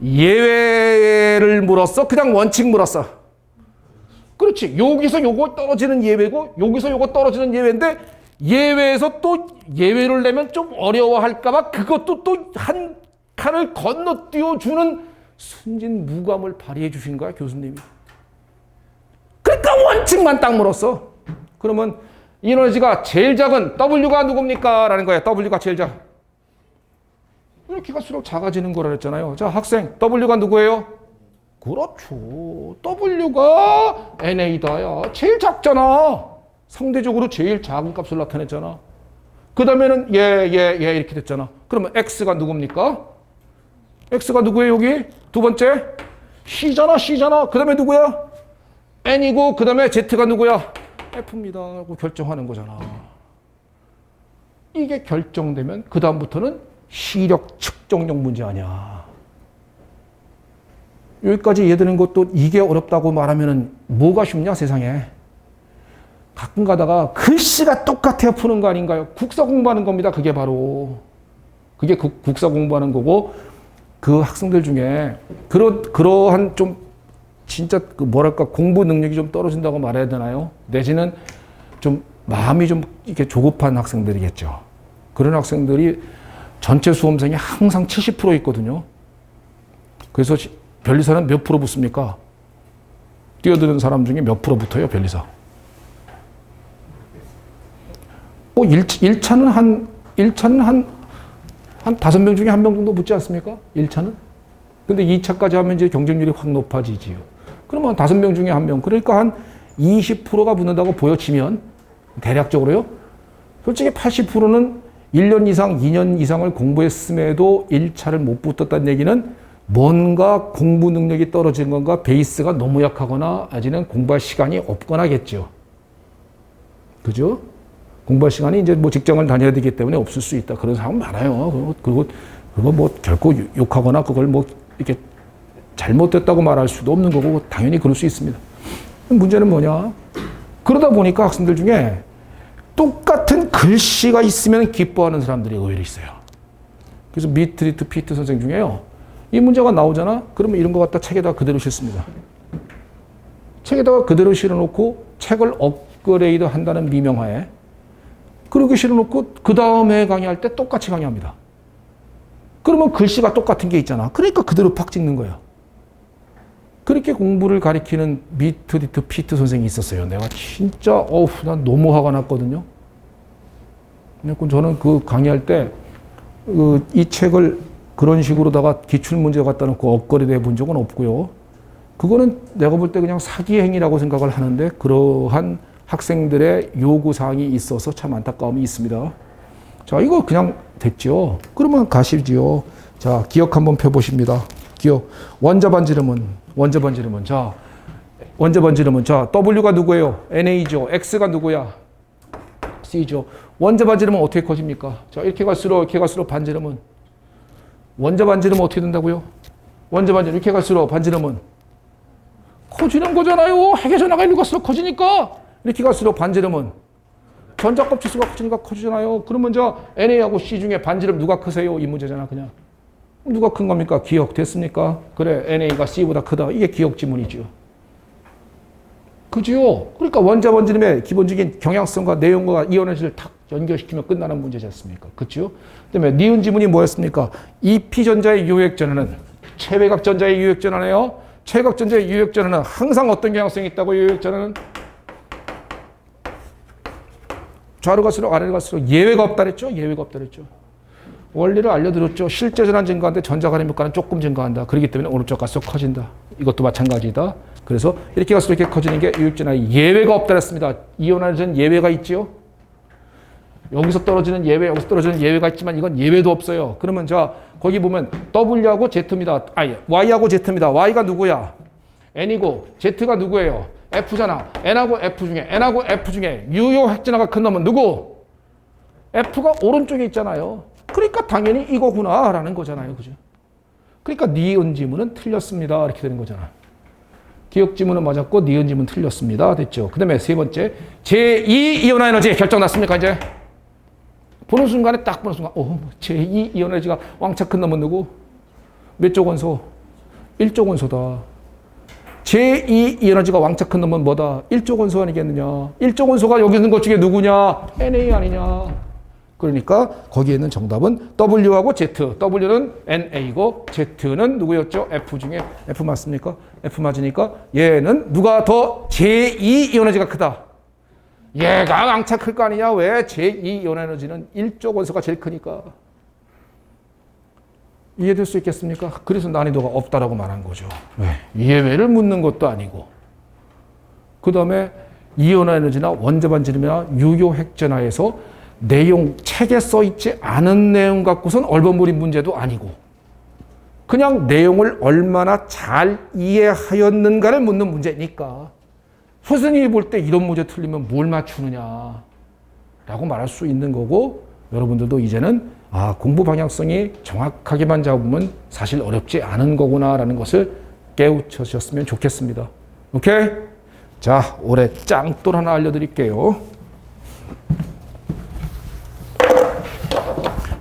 예외를 물었어? 그냥 원칙 물었어? 그렇지. 여기서 요거 떨어지는 예외고 여기서 요거 떨어지는 예외인데 예외에서 또 예외를 내면 좀 어려워할까 봐 그것도 또 한 칸을 건너뛰어 주는 순진무감을 발휘해 주신 거야 교수님이. 그러니까 원칙만 딱 물었어. 그러면 에너지가 제일 작은 W가 누굽니까? 라는 거야. W가 제일 작아. 이렇게 갈수록 작아지는 거라 그랬잖아요. 자, 학생 W가 누구예요? 그렇죠. W가 NA다야. 제일 작잖아. 상대적으로 제일 작은 값을 나타냈잖아. 그 다음에는 얘 이렇게 됐잖아. 그러면 X가 누굽니까? X가 누구예요 여기? 두 번째 C잖아. 그 다음에 누구야? N이고 그 다음에 Z가 누구야? F입니다 하고 결정하는 거잖아. 이게 결정되면 그 다음부터는 시력 측정력 문제 아니야. 여기까지 이해되는 것도 이게 어렵다고 말하면 뭐가 쉽냐 세상에. 가끔 가다가 글씨가 똑같아야 푸는 거 아닌가요? 국사 공부하는 겁니다. 그게 바로. 그게 국사 공부하는 거고 그 학생들 중에 그러한 좀 진짜 그 뭐랄까 공부 능력이 좀 떨어진다고 말해야 되나요? 내지는 좀 마음이 좀 이렇게 조급한 학생들이겠죠. 그런 학생들이 전체 수험생이 항상 70% 있거든요. 그래서 변리사는 몇 프로 붙습니까? 뛰어드는 사람 중에 몇 프로 붙어요, 변리사? 1차는 한 5명 중에 1명 정도 붙지 않습니까? 1차는? 근데 2차까지 하면 이제 경쟁률이 확 높아지지요. 그러면 5명 중에 1명. 그러니까 한 20%가 붙는다고 보여지면, 대략적으로요. 솔직히 80%는 1년 이상, 2년 이상을 공부했음에도 1차를 못 붙었다는 얘기는 뭔가 공부 능력이 떨어진 건가, 베이스가 너무 약하거나, 아직은 공부할 시간이 없거나겠죠. 그죠? 공부할 시간이 이제 뭐 직장을 다녀야 되기 때문에 없을 수 있다. 그런 사람 많아요. 그거 뭐 결코 욕하거나 그걸 뭐 이렇게 잘못됐다고 말할 수도 없는 거고 당연히 그럴 수 있습니다. 문제는 뭐냐? 그러다 보니까 학생들 중에 똑같은 글씨가 있으면 기뻐하는 사람들이 의외로 있어요. 그래서 미트리트 피트 선생 중에요. 이 문제가 나오잖아? 그러면 이런 거 갖다 책에다 그대로 싣습니다. 책에다가 그대로 실어놓고 책을 업그레이드 한다는 미명하에 그렇게 실어놓고 그 다음에 강의할 때 똑같이 강의합니다. 그러면 글씨가 똑같은 게 있잖아. 그러니까 그대로 팍 찍는 거예요. 그렇게 공부를 가리키는 미트리트 피트 선생이 있었어요. 내가 진짜 난 너무 화가 났거든요. 저는 그 강의할 때 이 책을 그런 식으로다가 기출문제 갖다 놓고 업그레이드 해본 적은 없고요. 그거는 내가 볼 때 그냥 사기 행위라고 생각을 하는데 그러한 학생들의 요구사항이 있어서 참 안타까움이 있습니다. 자, 이거 그냥 됐죠. 그러면 가시지요. 자, 기억 한번 펴보십니다. 기억. 원자 반지름은 자, 자, W가 누구예요? NA죠. X가 누구야? C죠. 원자 반지름은 어떻게 커집니까? 자, 이렇게 갈수록 반지름은 원자 반지름은 어떻게 된다고요? 원자 반지름 이렇게 갈수록 반지름은 커지는 거잖아요. 핵의 전하가 일로 갈수록 커지니까. 이렇게 갈수록 반지름은 전자값 수가 커지니까 커지잖아요. 그러면 저 NA하고 C 중에 반지름 누가 크세요? 이 문제잖아 그냥. 누가 큰 겁니까? 기억 됐습니까? 그래, NA가 C보다 크다. 이게 기억 지문이죠. 그죠? 그러니까 원자 반지름의 기본적인 경향성과 내용과 이온에너지를 탁 연결시키면 끝나는 문제지 않습니까? 그죠? 그다음에 니은 지문이 뭐였습니까? 이 P전자의 유액전하는 체외곽전자의 유액전하네요. 체외곽전자의 유액전하는 항상 어떤 경향성이 있다고 유액전하는? 좌로 갈수록 아래로 갈수록 예외가 없다 그랬죠? 예외가 없다 그랬죠. 원리를 알려드렸죠. 실제 전환 증가하는데 전자 가림 효과는 조금 증가한다. 그렇기 때문에 오른쪽 갈수록 커진다. 이것도 마찬가지다. 그래서 이렇게 갈수록 이렇게 커지는 게 유익전환이 예외가 없다 그랬습니다. 이온화는 예외가 있지요. 여기서 떨어지는 예외, 여기서 떨어지는 예외가 있지만 이건 예외도 없어요. 그러면 자, 거기 보면 W하고 Z입니다. Y하고 Z입니다. Y가 누구야? N이고 Z가 누구예요? F잖아. N하고 F 중에 유효 핵전화가 큰 놈은 누구? F가 오른쪽에 있잖아요. 그러니까 당연히 이거구나라는 거잖아요. 그죠? 그러니까 니은 지문은 틀렸습니다. 이렇게 되는 거잖아. 기억 지문은 맞았고 니은 지문 틀렸습니다. 됐죠. 그 다음에 세 번째, 제2 이온화 에너지 결정 났습니까? 이제 보는 순간에 딱 보는 순간 제2 이온 에너지가 왕창 큰 놈은 누구? 몇 쪽 원소? 1쪽 원소다. 제2 에너지가 왕창 큰 놈은 뭐다? 1쪽 원소 아니겠느냐? 1쪽 원소가 여기 있는 것 중에 누구냐? Na 아니냐? 그러니까 거기에 있는 정답은 W하고 Z. W는 NA고 Z는 누구였죠? F 중에 F 맞습니까? F 맞으니까 얘는 누가 더 제2 이온 에너지가 크다? 얘가 왕창 클 거 아니냐? 왜? 제2 이온 에너지는 1쪽 원소가 제일 크니까. 이해될 수 있겠습니까? 그래서 난이도가 없다라고 말한 거죠. 왜? 예외를 묻는 것도 아니고. 그 다음에 이온화 에너지나 원자 반지름이나 유효 핵전화에서 내용, 책에 써있지 않은 내용 갖고선 얼버무린 문제도 아니고 그냥 내용을 얼마나 잘 이해하였는가를 묻는 문제니까 선생님이 볼 때 이런 문제 틀리면 뭘 맞추느냐 라고 말할 수 있는 거고 여러분들도 이제는 공부 방향성이 정확하게만 잡으면 사실 어렵지 않은 거구나 라는 것을 깨우쳐주셨으면 좋겠습니다. 오케이? 자, 올해 짱돌 하나 알려드릴게요.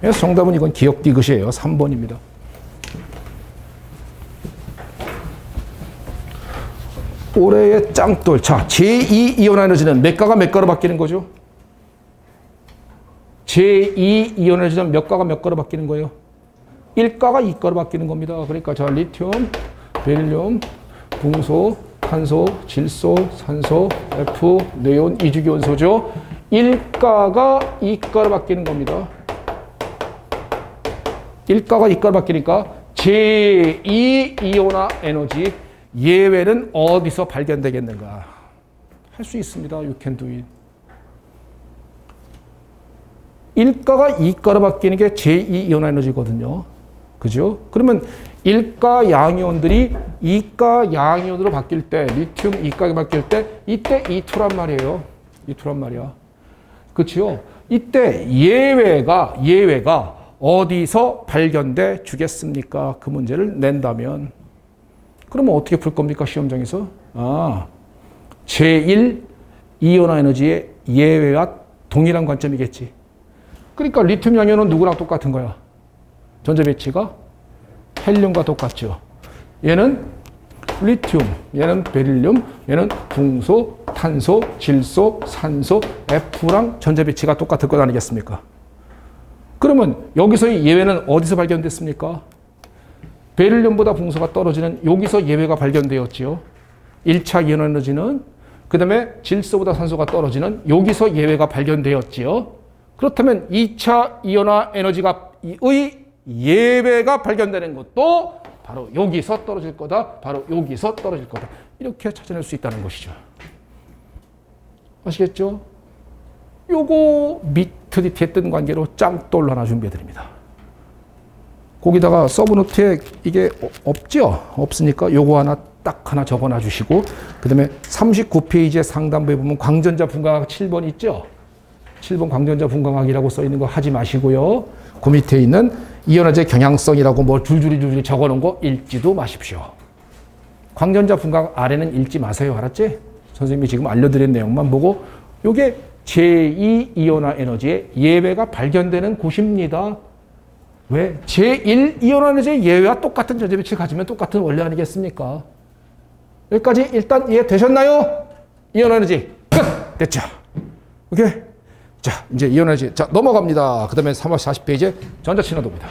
그래서 정답은 이건 기억 디귿이에요. 3번입니다. 올해의 짱돌. 자, 제2 이온 에너지는 몇 가가 몇 가로 바뀌는 거죠? 제2 이온 에너지는 몇 가가 몇 가로 바뀌는 거예요? 1가가 2가로 바뀌는 겁니다. 그러니까 자, 리튬, 베릴륨, 붕소, 탄소, 질소, 산소, F, 네온, 이주기 원소죠. 1가가 2가로 바뀌는 겁니다. 1가가 2가로 바뀌니까 제2 이온화 에너지 예외는 어디서 발견되겠는가? 할 수 있습니다. You can do it. 1가가 2가로 바뀌는 게 제2 이온화 에너지거든요. 그죠? 그러면 1가 양이온들이 2가 양이온으로 바뀔 때, 리튬 2가가 바뀔 때, 이때 E2란 말이에요. E2란 말이야. 그렇죠? 이때 예외가 어디서 발견돼 주겠습니까? 그 문제를 낸다면. 그러면 어떻게 풀 겁니까? 시험장에서? 제1 이온화 에너지의 예외와 동일한 관점이겠지. 그러니까 리튬 양이온은 누구랑 똑같은 거야? 전자 배치가 헬륨과 똑같죠. 얘는 리튬, 얘는 베릴륨, 얘는 붕소, 탄소, 질소, 산소, F랑 전자 배치가 똑같을 것 아니겠습니까? 그러면 여기서의 예외는 어디서 발견됐습니까? 베릴륨보다 붕소가 떨어지는 여기서 예외가 발견되었지요. 1차 이온 에너지는 그 다음에 질소보다 산소가 떨어지는 여기서 예외가 발견되었지요. 그렇다면 2차 이온화 에너지가 의 예외가 발견되는 것도 바로 여기서 떨어질 거다. 바로 여기서 떨어질 거다. 이렇게 찾아낼 수 있다는 것이죠. 아시겠죠? 요거 밑에 뜬 관계로 짱돌 하나 준비해 드립니다. 거기다가 서브노트에 이게 없죠? 없으니까 요거 딱 하나 적어놔 주시고 그 다음에 39페이지의 상단부에 보면 광전자 분광학 7번 있죠? 7번 광전자 분광학이라고 써 있는 거 하지 마시고요. 그 밑에 있는 이온화제 경향성이라고 뭐 줄줄이 적어놓은 거 읽지도 마십시오. 광전자 분광학 아래는 읽지 마세요. 알았지? 선생님이 지금 알려드린 내용만 보고 요게 제2 이온화 에너지의 예외가 발견되는 곳입니다. 왜? 제1 이온화 에너지의 예외와 똑같은 전자 배치를 가지면 똑같은 원리 아니겠습니까? 여기까지 일단 이해되셨나요? 이온화 에너지 끝! 됐죠? 오케이? 자, 이제 이온화 에너지. 자, 넘어갑니다. 그 다음에 340페이지에 전자친화도입니다.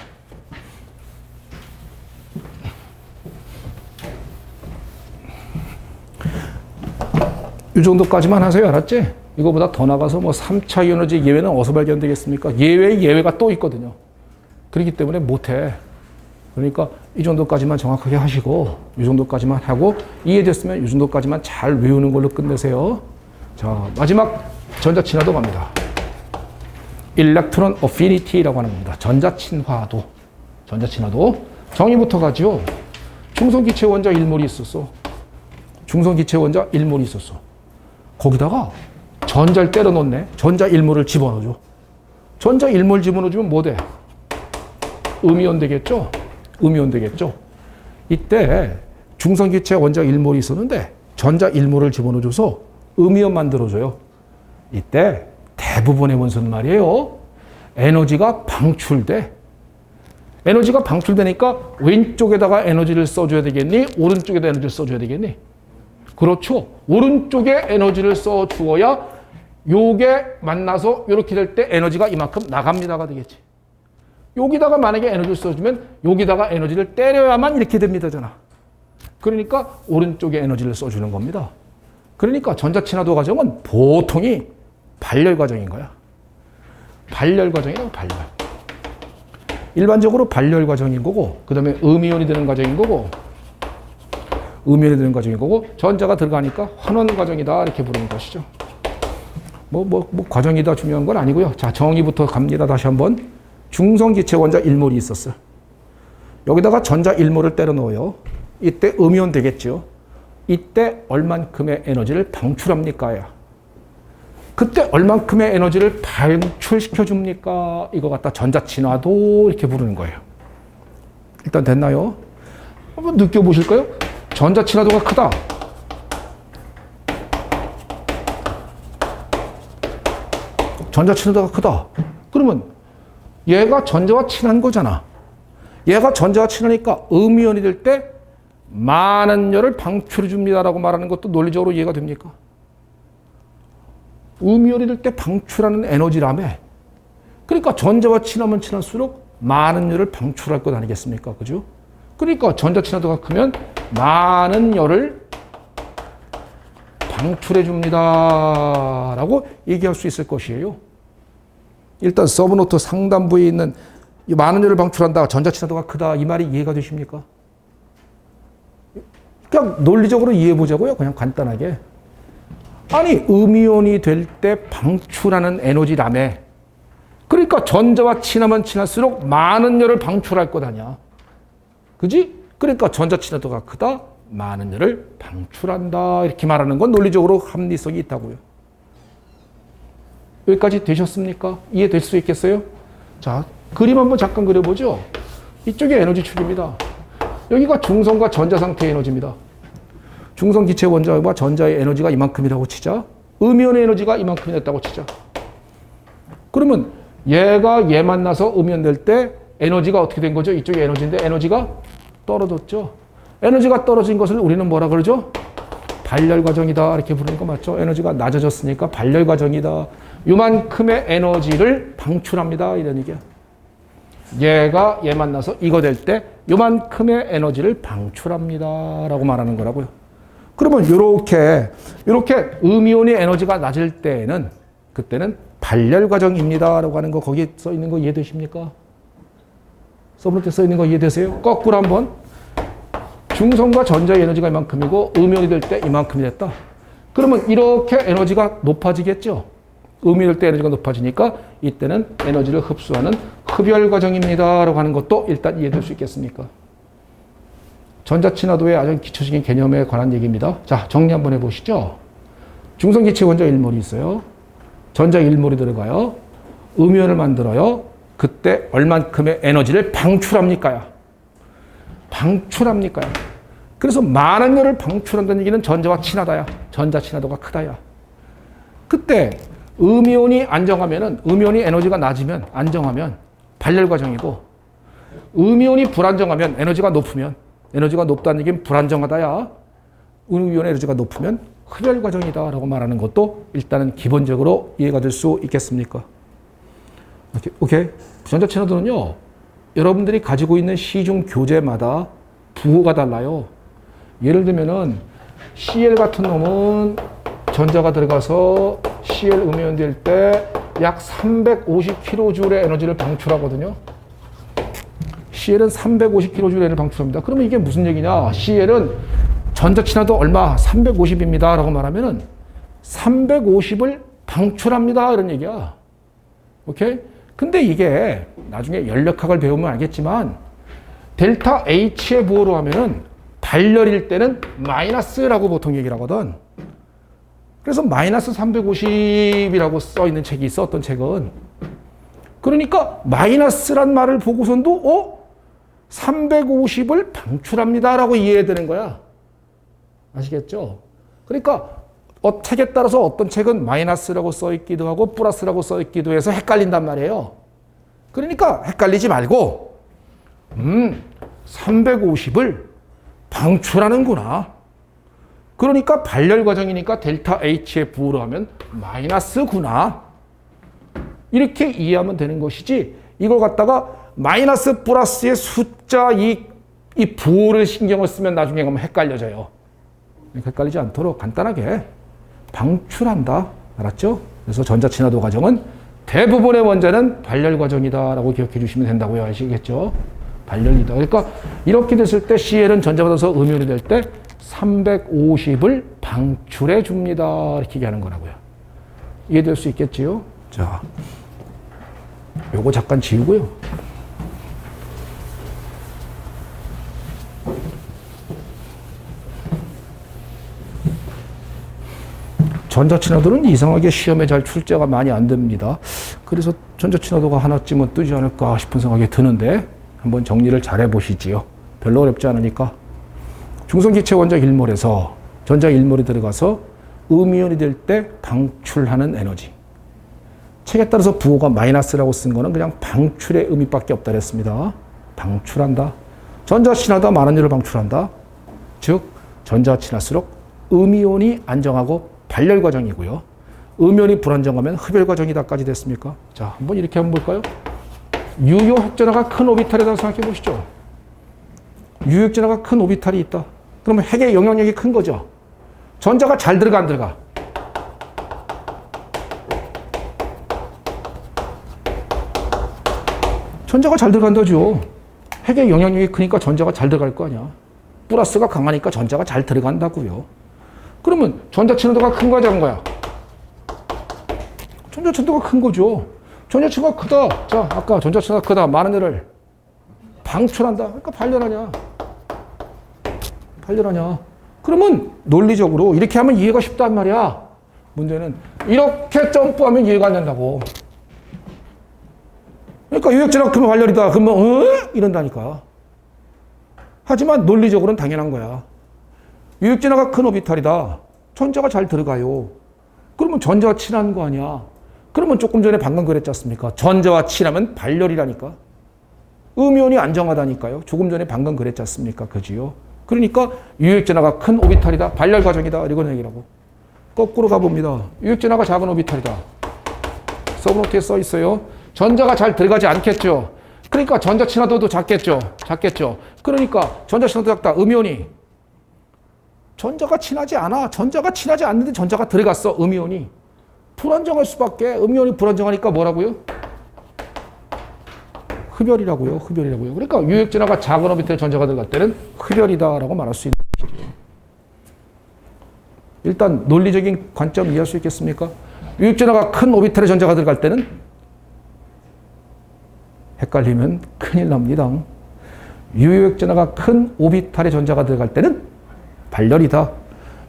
이 정도까지만 하세요. 알았지? 이거보다 더 나가서 뭐 3차 이온에너지 예외는 어디서 발견되겠습니까? 예외가 또 있거든요. 그렇기 때문에 못해. 그러니까 이 정도까지만 정확하게 하시고 이 정도까지만 하고 이해됐으면 이 정도까지만 잘 외우는 걸로 끝내세요. 자, 마지막 전자친화도 갑니다. Electron Affinity라고 하는 겁니다. 전자친화도. 정의부터 가죠. 중성기체 원자 1몰이 있었어. 중성기체 원자 1몰이 있었어. 거기다가 전자를 때려 넣네. 전자 1몰을 집어넣어줘. 전자 1몰 집어넣어주면 뭐 돼? 음이온 되겠죠? 음이온 되겠죠? 이때 중성기체 원자 1몰이 있었는데 전자 1몰을 집어넣어줘서 음이온 만들어줘요. 이때 대부분의 원소는 말이에요. 에너지가 방출돼. 에너지가 방출되니까 왼쪽에다가 에너지를 써줘야 되겠니? 오른쪽에다 에너지를 써줘야 되겠니? 그렇죠. 오른쪽에 에너지를 써주어야 요게 만나서 이렇게 될 때 에너지가 이만큼 나갑니다가 되겠지. 여기다가 만약에 에너지를 써주면 여기다가 에너지를 때려야만 이렇게 됩니다잖아. 그러니까 오른쪽에 에너지를 써주는 겁니다. 그러니까 전자친화도 과정은 보통이 발열 과정인 거야. 발열 과정이라고, 발열. 일반적으로 발열 과정인 거고, 그 다음에 음이온이 되는 과정인 거고, 음이온이 되는 과정인 거고, 전자가 들어가니까 환원 과정이다 이렇게 부르는 것이죠. 과정이다 중요한 건 아니고요. 자, 정의부터 갑니다. 다시 한번. 중성기체 원자 1몰이 있었어요. 여기다가 전자 1몰을 때려 넣어요. 이때 음이온 되겠죠. 이때 얼만큼의 에너지를 방출합니까? 그때 얼만큼의 에너지를 방출시켜 줍니까? 이거 갖다 전자친화도 이렇게 부르는 거예요. 일단 됐나요? 한번 느껴보실까요? 전자친화도가 크다. 전자친화도가 크다. 그러면 얘가 전자와 친한 거잖아. 얘가 전자와 친하니까 음이온이 될 때 많은 열을 방출해 줍니다라고 말하는 것도 논리적으로 이해가 됩니까? 음이온이 될 때 방출하는 에너지라며. 그러니까 전자와 친하면 친할수록 많은 열을 방출할 것 아니겠습니까? 그죠? 그러니까 전자 친화도가 크면 많은 열을 방출해 줍니다 라고 얘기할 수 있을 것이에요. 일단 서브노트 상단부에 있는 많은 열을 방출한다, 전자 친화도가 크다, 이 말이 이해가 되십니까? 그냥 논리적으로 이해해 보자고요. 그냥 간단하게. 아니, 음이온이 될 때 방출하는 에너지라며. 그러니까 전자와 친하면 친할수록 많은 열을 방출할 것 아니야. 그지? 그러니까 전자 친화도가 크다, 많은 열을 방출한다 이렇게 말하는 건 논리적으로 합리성이 있다고요. 여기까지 되셨습니까? 이해될 수 있겠어요? 자, 그림 한번 잠깐 그려보죠. 이쪽이 에너지 축입니다. 여기가 중성과 전자 상태의 에너지입니다. 중성 기체 원자와 전자의 에너지가 이만큼이라고 치자. 음이온의 에너지가 이만큼이 됐다고 치자. 그러면 얘가 얘 만나서 음이온 될 때 에너지가 어떻게 된 거죠? 이쪽이 에너지인데 에너지가 떨어졌죠. 에너지가 떨어진 것을 우리는 뭐라 그러죠? 발열 과정이다 이렇게 부르는 거 맞죠? 에너지가 낮아졌으니까 발열 과정이다. 요만큼의 에너지를 방출합니다 이런 얘기야. 얘가 얘 만나서 이거 될 때 요만큼의 에너지를 방출합니다 라고 말하는 거라고요. 그러면 요렇게 음이온의 에너지가 낮을 때에는 그때는 발열 과정입니다 라고 하는 거 거기에 써 있는 거 이해되십니까? 서브노트에 써 있는 거 이해되세요? 거꾸로 한번. 중성과 전자의 에너지가 이만큼이고 음이온이 될 때 이만큼이 됐다. 그러면 이렇게 에너지가 높아지겠죠? 음이 될 때 에너지가 높아지니까 이때는 에너지를 흡수하는 흡열 과정입니다 라고 하는 것도 일단 이해될 수 있겠습니까? 전자친화도의 아주 기초적인 개념에 관한 얘기입니다. 자, 정리 한번 해보시죠. 중성기체 원자 1몰이 있어요. 전자 1몰이 들어가요. 음이온을 만들어요. 그때 얼만큼의 에너지를 방출합니까요? 방출합니까요? 그래서 많은 열을 방출한다는 얘기는 전자와 친하다야. 전자 친화도가 크다야. 그때 음이온이 안정하면은, 음이온이 에너지가 낮으면, 안정하면 발열 과정이고, 음이온이 불안정하면, 에너지가 높으면, 에너지가 높다는 얘기는 불안정하다야. 음이온의 에너지가 높으면 흡열 과정이다 라고 말하는 것도 일단은 기본적으로 이해가 될 수 있겠습니까? 오케이. 전자 친화도는요, 여러분들이 가지고 있는 시중 교재마다 부호가 달라요. 예를 들면은 Cl 같은 놈은 전자가 들어가서 Cl 음이온 될 때 약 350kJ의 에너지를 방출하거든요. Cl은 350kJ의 에너지를 방출합니다. 그러면 이게 무슨 얘기냐? Cl은 전자 친화도 얼마? 350입니다. 라고 말하면은 350을 방출합니다. 이런 얘기야. 오케이? 근데 이게 나중에 연력학을 배우면 알겠지만 델타 H의 부호로 하면은 발열일 때는 마이너스라고 보통 얘기를 하거든. 그래서 마이너스 350이라고 써 있는 책이 있어, 어떤 책은. 그러니까 마이너스란 말을 보고선도 350을 방출합니다라고 이해해야 되는 거야. 아시겠죠? 그러니까 책에 따라서 어떤 책은 마이너스라고 써있기도 하고 플러스라고 써있기도 해서 헷갈린단 말이에요. 그러니까 헷갈리지 말고 350을 방출하는구나. 그러니까 발열 과정이니까 델타 H의 부호로 하면 마이너스구나. 이렇게 이해하면 되는 것이지 이걸 갖다가 마이너스 플러스의 숫자 이 부호를 신경을 쓰면 나중에 가면 헷갈려져요. 헷갈리지 않도록 간단하게 방출한다. 알았죠? 그래서 전자친화도 과정은 대부분의 원자는 발열 과정이다라고 기억해 주시면 된다고요. 아시겠죠? 발열이다. 그러니까 이렇게 됐을 때 CL은 전자받아서 음이온이 될 때 350을 방출해 줍니다. 이렇게 얘기하는 거라고요. 이해될 수 있겠지요? 자, 요거 잠깐 지우고요. 전자친화도는 이상하게 시험에 잘 출제가 많이 안 됩니다. 그래서 전자친화도가 하나쯤은 뜨지 않을까 싶은 생각이 드는데 한번 정리를 잘 해보시지요. 별로 어렵지 않으니까. 중성기체 원자 1몰에서 전자 1몰이 들어가서 음이온이 될 때 방출하는 에너지. 책에 따라서 부호가 마이너스라고 쓴 거는 그냥 방출의 의미밖에 없다 그랬습니다. 방출한다. 전자친화도 많은 열을 방출한다. 즉 전자친할수록 음이온이 안정하고 발열 과정이고요. 음이온이 불안정하면 흡열 과정이다까지 됐습니까? 자, 한번 이렇게 한번 볼까요? 유효 핵전화가 큰 오비탈이라고 생각해 보시죠. 유효 핵전화가 큰 오비탈이 있다. 그러면 핵의 영향력이 큰 거죠. 전자가 잘 들어가 안 들어가? 전자가 잘 들어간다죠. 핵의 영향력이 크니까 전자가 잘 들어갈 거 아니야. 플러스가 강하니까 전자가 잘 들어간다고요. 그러면 전자친화도가 큰 거야, 작은 거야? 전자친화도가 큰 거죠. 전자친화가 크다. 자, 아까 전자친화가 크다. 많은 애를 방출한다. 그러니까 발열하냐. 발열하냐. 그러면 논리적으로 이렇게 하면 이해가 쉽단 말이야. 문제는 이렇게 점프하면 이해가 안 된다고. 그러니까 유액전화 크면 발열이다. 그러면 이런다니까. 하지만 논리적으로는 당연한 거야. 유액전화가 큰 오비탈이다. 전자가 잘 들어가요. 그러면 전자와 친한 거 아니야. 그러면 조금 전에 방금 그랬지 않습니까? 전자와 친하면 발열이라니까. 음이온이 안정하다니까요. 조금 전에 방금 그랬지 않습니까? 그지요? 그러니까 유액전화가 큰 오비탈이다. 발열 과정이다. 이런 얘기라고. 거꾸로 가봅니다. 유액전화가 작은 오비탈이다. 서브노트에 써 있어요. 전자가 잘 들어가지 않겠죠. 그러니까 전자 친화도도 작겠죠. 작겠죠. 그러니까 전자 친화도 작다. 음이온이. 전자가 친하지 않아. 전자가 친하지 않는데 전자가 들어갔어. 음이온이. 불안정할 수밖에. 음이온이 불안정하니까 뭐라고요? 흡열이라고요. 흡열이라고요. 그러니까 유액전화가 작은 오비탈 전자가 들어갈 때는 흡열이다라고 말할 수 있는 것이죠. 일단 논리적인 관점 이해할 수 있겠습니까? 유액전화가 큰 오비탈의 전자가 들어갈 때는 헷갈리면 큰일 납니다. 유액전화가 큰 오비탈의 전자가 들어갈 때는 발열이다.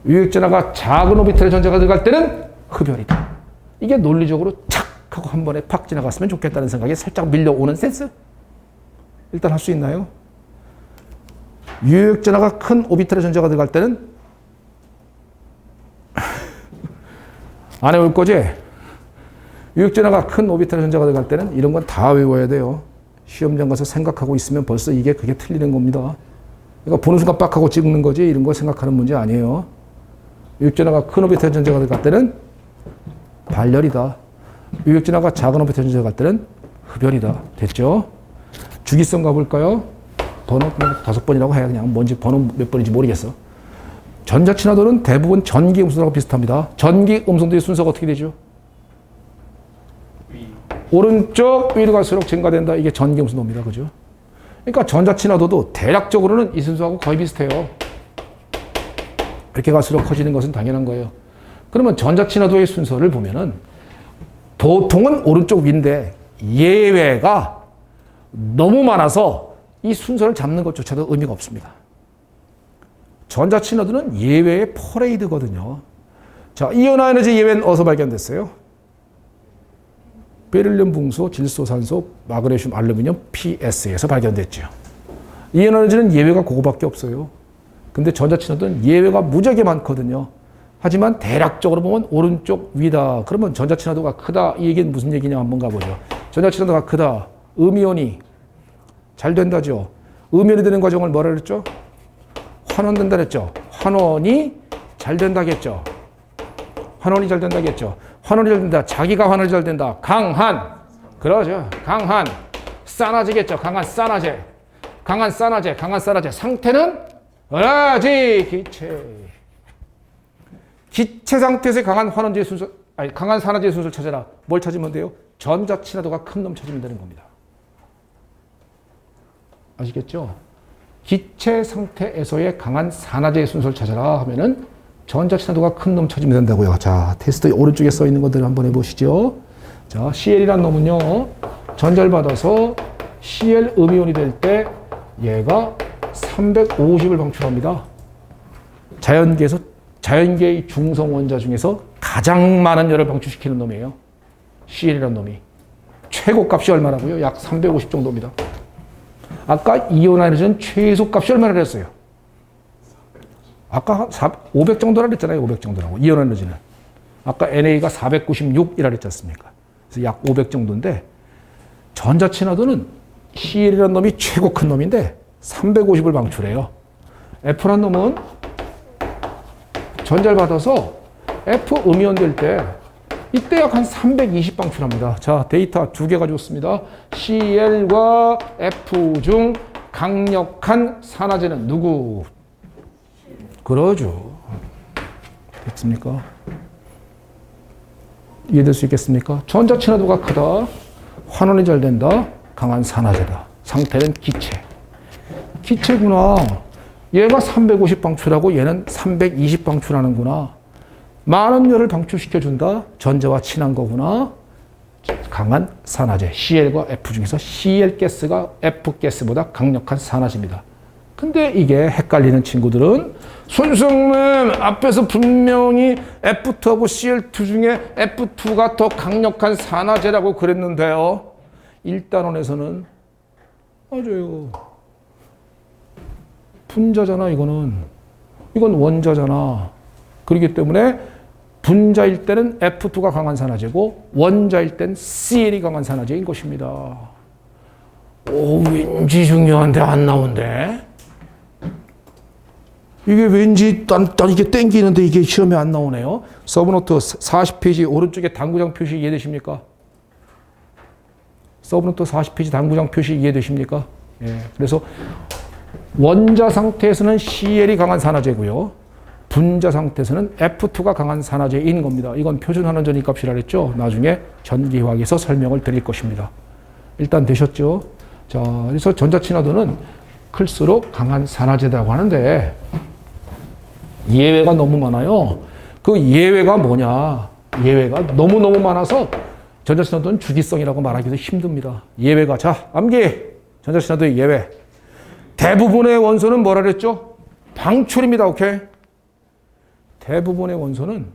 유액전화가 작은 오비탈의 전자가 들어갈 때는 흡열이다. 이게 논리적으로 착 하고 한 번에 팍 지나갔으면 좋겠다는 생각에 살짝 밀려오는 센스? 일단 할 수 있나요? 유액전화가 큰 오비탈의 전자가 들어갈 때는 안 해올 거지? 유액전화가 큰 오비탈의 전자가 들어갈 때는 이런 건 다 외워야 돼요. 시험장 가서 생각하고 있으면 벌써 그게 틀리는 겁니다. 그러니까 보는 순간 빡 하고 찍는 거지 이런 거 생각하는 문제 아니에요. 유액전화가 큰 오비탈의 전자가 들어갈 때는 발열이다. 유액전화가 작은 오비탈의 전자가 들어갈 때는 흡열이다. 됐죠? 주기성 가볼까요? 번호 5번이라고 해야 그냥 뭔지 번호 몇 번인지 모르겠어. 전자친화도는 대부분 전기 음성도하고 비슷합니다. 전기 음성도의 순서가 어떻게 되죠? 오른쪽 위로 갈수록 증가된다. 이게 전기 음성도입니다. 그죠? 그러니까 전자친화도도 대략적으로는 이 순서하고 거의 비슷해요. 이렇게 갈수록 커지는 것은 당연한 거예요. 그러면 전자친화도의 순서를 보면은 보통은 오른쪽 위인데 예외가 너무 많아서 이 순서를 잡는 것조차도 의미가 없습니다. 전자친화도는 예외의 퍼레이드거든요. 자, 이온화 에너지 예외는 어디서 발견됐어요? 베릴륨, 붕소, 질소, 산소, 마그네슘, 알루미늄, PS에서 발견됐죠. 이 에너지는 예외가 그거밖에 없어요. 근데 전자친화도는 예외가 무지하게 많거든요. 하지만 대략적으로 보면 오른쪽 위다. 그러면 전자친화도가 크다. 이 얘기는 무슨 얘기냐 한번 가보죠. 전자친화도가 크다. 음이온이 잘 된다죠. 음이온이 되는 과정을 뭐라 그랬죠? 환원된다 그랬죠. 환원이 잘 된다겠죠. 환원이 잘 된다겠죠. 환원이 잘 된다. 자기가 환원이 잘 된다. 강한. 그러죠. 강한. 싸나지겠죠. 강한 싸나제. 강한 싸나제. 강한 싸나제. 상태는 어라지 기체. 기체 상태에서 강한 환원제의 순서, 아니 강한 산화제의 순서를 찾아라. 뭘 찾으면 돼요? 전자친화도가 큰 놈 찾으면 되는 겁니다. 아시겠죠? 기체 상태에서의 강한 산화제의 순서를 찾아라 하면은 전자친화도가 큰 놈 찾으면 된다고요. 자, 테스트 오른쪽에 써 있는 것들을 한번 해보시죠. 자, CL이란 놈은요, 전자를 받아서 CL 음이온이 될 때 얘가 350을 방출합니다. 자연계의 중성 원자 중에서 가장 많은 열을 방출시키는 놈이에요. CL이란 놈이. 최고 값이 얼마라고요? 약 350 정도입니다. 아까 이온 하이드로전 최소 값이 얼마나 됐어요? 아까 500 정도라 그랬잖아요. 500 정도라고. 이온 하이드로전은. 아까 NA가 496이라 그랬지 않습니까? 그래서 약 500 정도인데 전자친화도는 CL이라는 놈이 최고 큰 놈인데 350을 방출해요. F란 놈은 전자를 받아서 F 음이온 될 때 이때 약 한 320 방출합니다. 자, 데이터 두 개 가져왔습니다. CL과 F 중 강력한 산화제는 누구? 그러죠. 됐습니까? 이해될 수 있겠습니까? 전자친화도가 크다. 환원이 잘 된다. 강한 산화제다. 상태는 기체. 기체구나. 얘가 350 방출하고 얘는 320 방출하는구나. 많은 열을 방출시켜준다. 전자와 친한 거구나. 강한 산화제. CL과 F 중에서 CL 가스가 F 가스보다 강력한 산화제입니다. 근데 이게 헷갈리는 친구들은 손승님 앞에서 분명히 F2하고 CL2 중에 F2가 더 강력한 산화제라고 그랬는데요. 1단원에서는 맞아요. 분자잖아 이거는. 이건 원자잖아. 그렇기 때문에 분자일 때는 F2가 강한 산화제고 원자일 땐 CL이 강한 산화제인 것입니다. 오, 왠지 중요한데 안 나온대. 이게 왠지 난 이게 땡기는데 이게 시험에 안 나오네요. 서브노트 40페이지 오른쪽에 당구장 표시 이해되십니까? 서브노트 40페이지 당구장 표시 이해되십니까? 예. 그래서 원자 상태에서는 CL이 강한 산화제고요. 분자 상태에서는 F2가 강한 산화제인 겁니다. 이건 표준 환원전이 값이라 그랬죠. 나중에 전기화학에서 설명을 드릴 것입니다. 일단 되셨죠? 자, 그래서 전자친화도는 클수록 강한 산화제라고 하는데 예외가 너무 많아요. 그 예외가 뭐냐? 예외가 너무너무 많아서 전자친화도는 주기성이라고 말하기도 힘듭니다. 예외가 자, 암기! 전자친화도의 예외. 대부분의 원소는 뭐라 그랬죠? 방출입니다. 오케이? 대부분의 원소는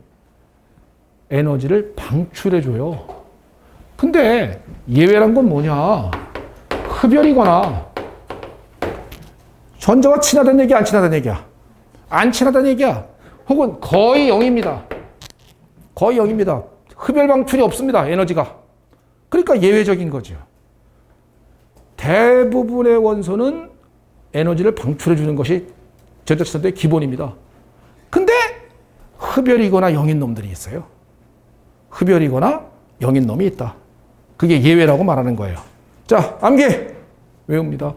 에너지를 방출해줘요. 근데 예외란 건 뭐냐? 흡열이거나 전자와 친하다는 얘기야, 안 친하다는 얘기야? 안 친하다는 얘기야. 혹은 거의 0입니다. 거의 0입니다. 흡열 방출이 없습니다. 에너지가. 그러니까 예외적인 거죠. 대부분의 원소는 에너지를 방출해주는 것이 전자친화도의 기본입니다. 근데 흡열이거나 0인 놈들이 있어요. 흡열이거나 0인 놈이 있다. 그게 예외라고 말하는 거예요. 자, 암기! 외웁니다.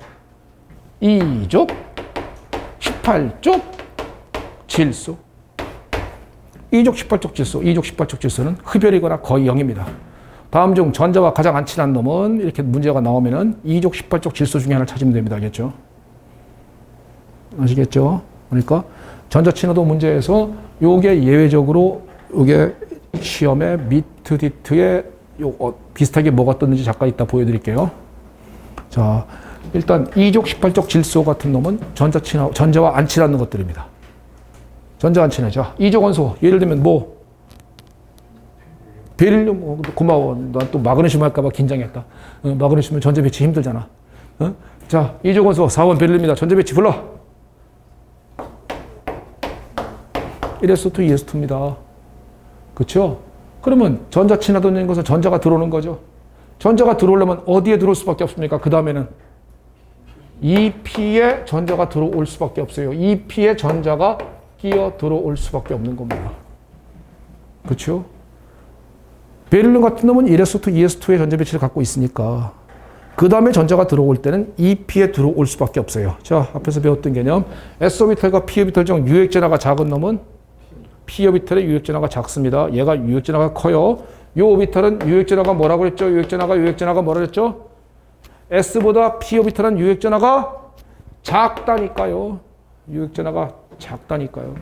2족, 18족, 질소. 2족, 18족 질소. 2족, 18족 질소는 흡열이거나 거의 0입니다. 다음 중 전자와 가장 안 친한 놈은 이렇게 문제가 나오면은 2족, 18족 질소 중에 하나를 찾으면 됩니다. 알겠죠? 아시겠죠? 그러니까 전자친화도 문제에서 요게 예외적으로 요게 시험에 미트 디트에 비슷하게 뭐가 떴는지 잠깐 이따 보여드릴게요. 자, 일단 2족 18족 질소 같은 놈은 전자와 안 친한 것들입니다. 전자 안 친하죠. 2족 원소 예를 들면 뭐 베릴륨 고마워. 난 또 마그네슘 할까봐 긴장했다. 마그네슘은 전자 배치 힘들잖아. 자, 이조건소 4번 베를린입니다. 전자배치 불러. 1s2, 2s2입니다. 그렇죠? 그러면 전자 친화도는 것은 전자가 들어오는 거죠. 전자가 들어오려면 어디에 들어올 수밖에 없습니까? 그 다음에는 2p에 전자가 들어올 수밖에 없어요. 2p에 전자가 끼어 들어올 수밖에 없는 겁니다. 그렇죠? 베를린 같은 놈은 1s2, 2s2의 전자 배치를 갖고 있으니까 그 다음에 전자가 들어올 때는 2p에 들어올 수밖에 없어요. 자, 앞에서 배웠던 개념 S오비탈과 P오비탈 중 유액전하가 작은 놈은 P오비탈의 유액전하가 작습니다. 얘가 유액전하가 커요. 요 오비탈은 유액전하가 뭐라고 그랬죠? 유액전하가 뭐라 그랬죠? S보다 P오비탈은 유액전하가 작다니까요. 유액전하가 작다니까요.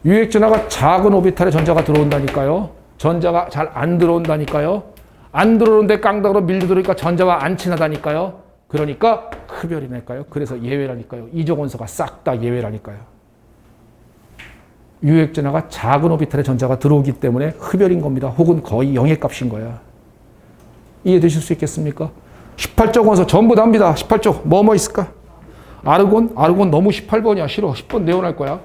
유액전하가 작은 오비탈에 전자가 들어온다니까요. 전자가 잘 안 들어온다니까요. 안 들어오는데 깡다구로 밀려들으니까 전자와 안 친하다니까요. 그러니까 흡열이니까요. 그래서 예외라니까요. 이조건소가 싹 다 예외라니까요. 유액전하가 작은 오비탈에 전자가 들어오기 때문에 흡열인 겁니다. 혹은 거의 영의 값인 거야. 이해되실 수 있겠습니까? 18쪽 원소 전부 답니다. 18쪽 뭐 있을까? 아르곤 너무 18번이야. 싫어. 10번 내원할 거야.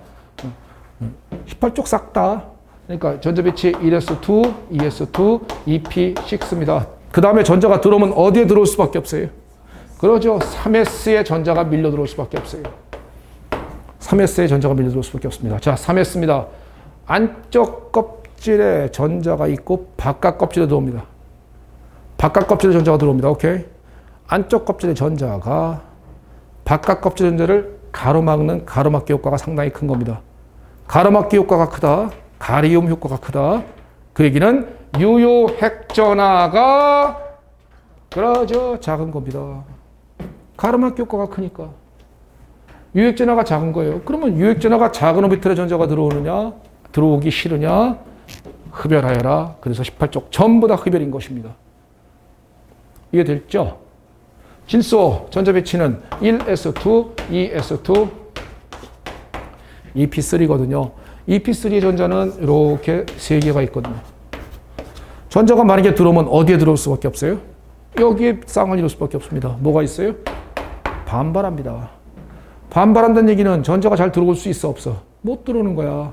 18쪽 싹 다. 그러니까 전자배치 1s2, 2s2, 2p6입니다. 그 다음에 전자가 들어오면 어디에 들어올 수밖에 없어요? 그러죠. 3s에 전자가 밀려 들어올 수밖에 없어요. 3s에 전자가 밀려 들어올 수밖에 없습니다. 자, 3s입니다. 안쪽 껍질에 전자가 있고 바깥 껍질에 들어옵니다. 바깥 껍질에 전자가 들어옵니다. 오케이? 안쪽 껍질의 전자가 바깥 껍질 전자를 가로막는 가로막기 효과가 상당히 큰 겁니다. 가로막기 효과가 크다. 가리움 효과가 크다. 그 얘기는 유효 핵전하가 그러죠. 작은 겁니다. 가로막기 효과가 크니까. 유액전하가 작은 거예요. 그러면 유액전하가 작은 오비탈의 전자가 들어오느냐? 들어오기 싫으냐? 흡열하여라. 그래서 18쪽 전부 다 흡열인 것입니다. 이해됐죠? 질소 전자배치는 1s2, 2s2, 2p3거든요. EP3의 전자는 이렇게 3개가 있거든요. 전자가 만약에 들어오면 어디에 들어올 수밖에 없어요? 여기에 쌍을 이룰 수밖에 없습니다. 뭐가 있어요? 반발합니다. 반발한다는 얘기는 전자가 잘 들어올 수 있어 없어? 못 들어오는 거야.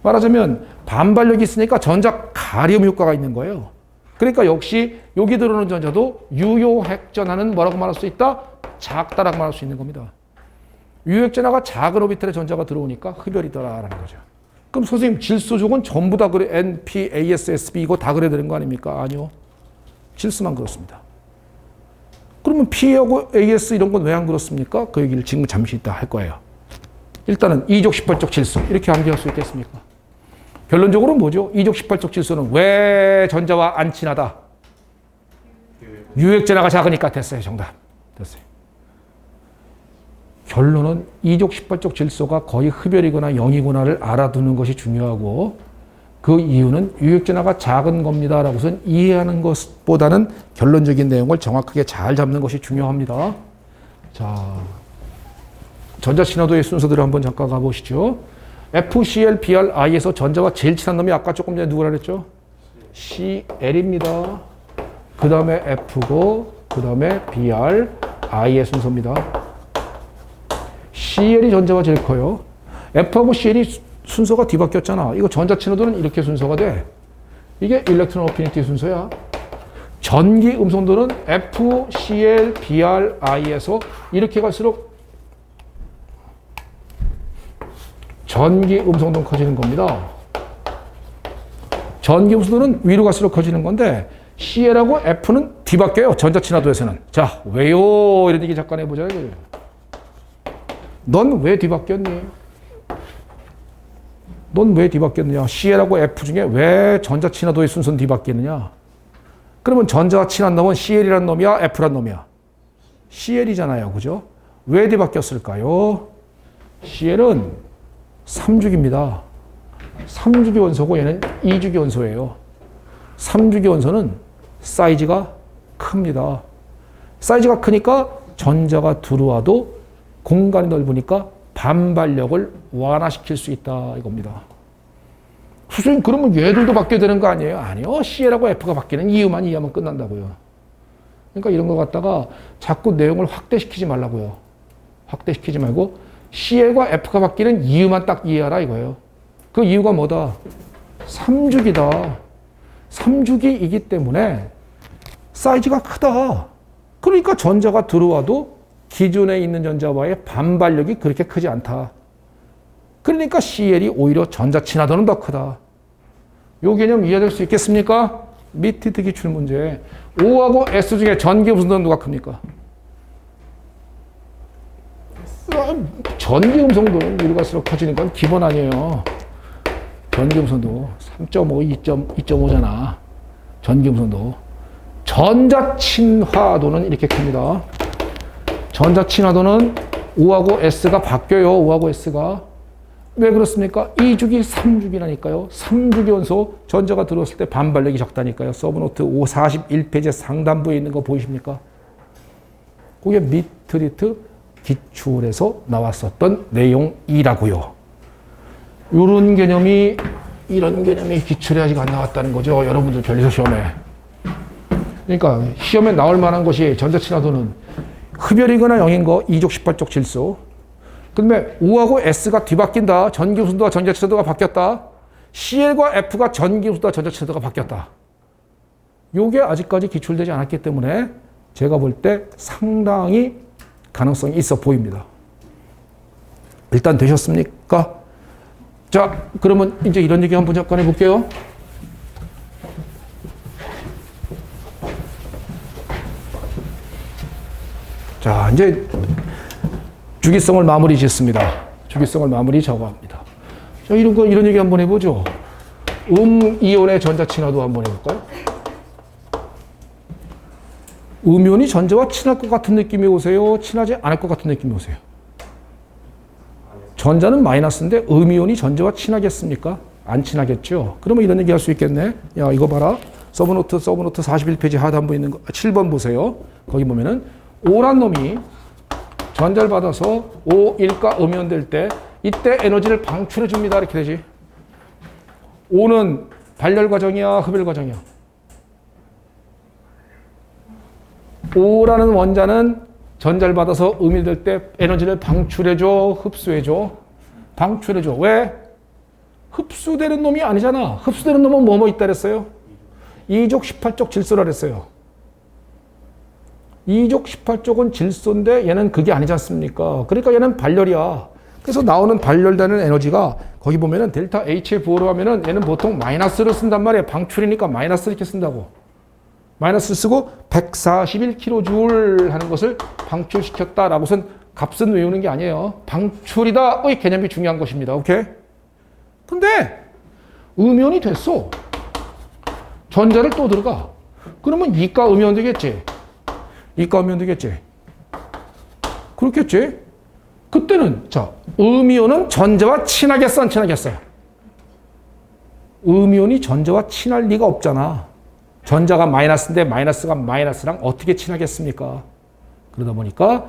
말하자면 반발력이 있으니까 전자 가리움 효과가 있는 거예요. 그러니까 역시 여기 들어오는 전자도 유효 핵전하는 뭐라고 말할 수 있다? 작다라고 말할 수 있는 겁니다. 유효핵전하가 작은 오비탈에 전자가 들어오니까 흡열이더라라는 거죠. 그럼 선생님 질소족은 전부 다 그래 N, P, A, S, S, B 이거 다 그래야 되는 거 아닙니까? 아니요. 질소만 그렇습니다. 그러면 P하고 AS 이런 건 왜 안 그렇습니까? 그 얘기를 지금 잠시 이따 할 거예요. 일단은 2족 18족 질소 이렇게 암기할 수 있겠습니까? 결론적으로 뭐죠? 2족 18족 질소는 왜 전자와 안 친하다? 유액전하가 작으니까 됐어요. 정답. 됐어요. 결론은 2족 18족 질소가 거의 흡열이거나 0이거나를 알아두는 것이 중요하고 그 이유는 유액전하가 작은 겁니다라고선 이해하는 것보다는 결론적인 내용을 정확하게 잘 잡는 것이 중요합니다. 자, 전자친화도의 순서들을 한번 잠깐 가보시죠. FCl, Br, I에서 전자와 제일 친한 놈이 아까 조금 전에 누구라 그랬죠? Cl입니다. 그 다음에 F고 그 다음에 Br, I의 순서입니다. Cl이 전자가 제일 커요. F하고 Cl이 순서가 뒤바뀌었잖아. 이거 전자친화도는 이렇게 순서가 돼. 이게 일렉트론 어피니티 순서야. 전기 음성도는 F, Cl, Br, I에서 이렇게 갈수록 전기 음성도는 커지는 겁니다. 전기 음성도는 위로 갈수록 커지는 건데 Cl하고 F는 뒤바뀌어요. 전자친화도에서는. 자, 왜요? 이런 얘기 잠깐 해보자. 넌 왜 뒤바뀌었니? 넌 왜 뒤바뀌었느냐? Cl하고 F 중에 왜 전자친화도의 순서는 뒤바뀌느냐? 그러면 전자가 친한 놈은 Cl이란 놈이야? F란 놈이야? Cl이잖아요. 그죠? 왜 뒤바뀌었을까요? Cl은 3주기입니다. 3주기 원소고 얘는 2주기 원소예요. 3주기 원소는 사이즈가 큽니다. 사이즈가 크니까 전자가 들어와도 공간이 넓으니까 반발력을 완화시킬 수 있다 이겁니다. 선생님 그러면 얘들도 바뀌어야 되는 거 아니에요? 아니요. Cl하고 F가 바뀌는 이유만 이해하면 끝난다고요. 그러니까 이런 거 갖다가 자꾸 내용을 확대시키지 말라고요. 확대시키지 말고 CL과 F가 바뀌는 이유만 딱 이해하라 이거예요. 그 이유가 뭐다? 3주기다. 3주기이기 때문에 사이즈가 크다. 그러니까 전자가 들어와도 기존에 있는 전자와의 반발력이 그렇게 크지 않다. 그러니까 CL이 오히려 전자 친화도는 더 크다. 요 개념 이해될 수 있겠습니까? 미티트 기출 문제. O하고 S 중에 전기 음성도는 누가 큽니까? 전기 음성도는 우리가 갈수록 커지는 건 기본 아니에요. 전기 음성도 3.5, 2.5잖아. 전기 음성도. 전자 친화도는 이렇게 큽니다. 전자 친화도는 O하고 S가 바뀌어요. O하고 S가. 왜 그렇습니까? 2주기, 3주기라니까요. 3주기 원소 전자가 들어왔을 때 반발력이 적다니까요. 서브노트 541페이지 상단부에 있는 거 보이십니까? 그게 미트리트 기출에서 나왔었던 내용이라고요. 이런 개념이 이런 개념이 기출에 아직 안 나왔다는 거죠. 여러분들 별리서 시험에. 그러니까 시험에 나올 만한 것이 전자 친화도는 흡열이거나 0인 거 2족 18족 질소. 그다음에 O하고 S가 뒤바뀐다. 전기 음성도와 전자 친화도가 바뀌었다. CL과 F가 전기 음성도와 전자 친화도가 바뀌었다. 요게 아직까지 기출되지 않았기 때문에 제가 볼 때 상당히 가능성이 있어 보입니다. 일단 되셨습니까? 자, 그러면 이제 이런 얘기 한번 잠깐 해볼게요. 자, 이제 주기성을 마무리 짓습니다. 주기성을 마무리 적어합니다. 자, 이런 얘기 한번 해보죠. 이온의 전자 친화도 한번 해볼까요? 음이온이 전자와 친할 것 같은 느낌이 오세요? 친하지 않을 것 같은 느낌이 오세요? 전자는 마이너스인데 음이온이 전자와 친하겠습니까? 안 친하겠죠. 그러면 이런 얘기 할 수 있겠네. 야, 이거 봐라. 서브노트 41페이지 하단부에 있는 거 7번 보세요. 거기 보면은 O란 놈이 전자를 받아서 O1과 음이온 될 때 이때 에너지를 방출해 줍니다. 이렇게 되지. O는 발열 과정이야, 흡열 과정이야? O라는 원자는 전자를 받아서 음이 될 때 에너지를 방출해줘, 흡수해줘? 방출해줘. 왜? 흡수되는 놈이 아니잖아. 흡수되는 놈은 뭐뭐 있다 그랬어요? 2족 18족 질소라 그랬어요. 2족 18족은 질소인데 얘는 그게 아니지 않습니까? 그러니까 얘는 발열이야. 그래서 나오는 발열되는 에너지가 거기 보면은 델타 HFO로 하면은 얘는 보통 마이너스를 쓴단 말이에요. 방출이니까 마이너스 이렇게 쓴다고. 마이너스 쓰고 141kJ 하는 것을 방출시켰다라고선 값은 외우는 게 아니에요. 방출이다의 개념이 중요한 것입니다. 오케이? 근데 음이온이 됐어. 전자를 또 들어가. 그러면 이가 음이온 되겠지. 이가 음이온 되겠지. 그렇겠지. 그때는 자, 음이온은 전자와 친하겠어, 안 친하겠어요? 음이온이 전자와 친할 리가 없잖아. 전자가 마이너스인데 마이너스가 마이너스랑 어떻게 친하겠습니까? 그러다 보니까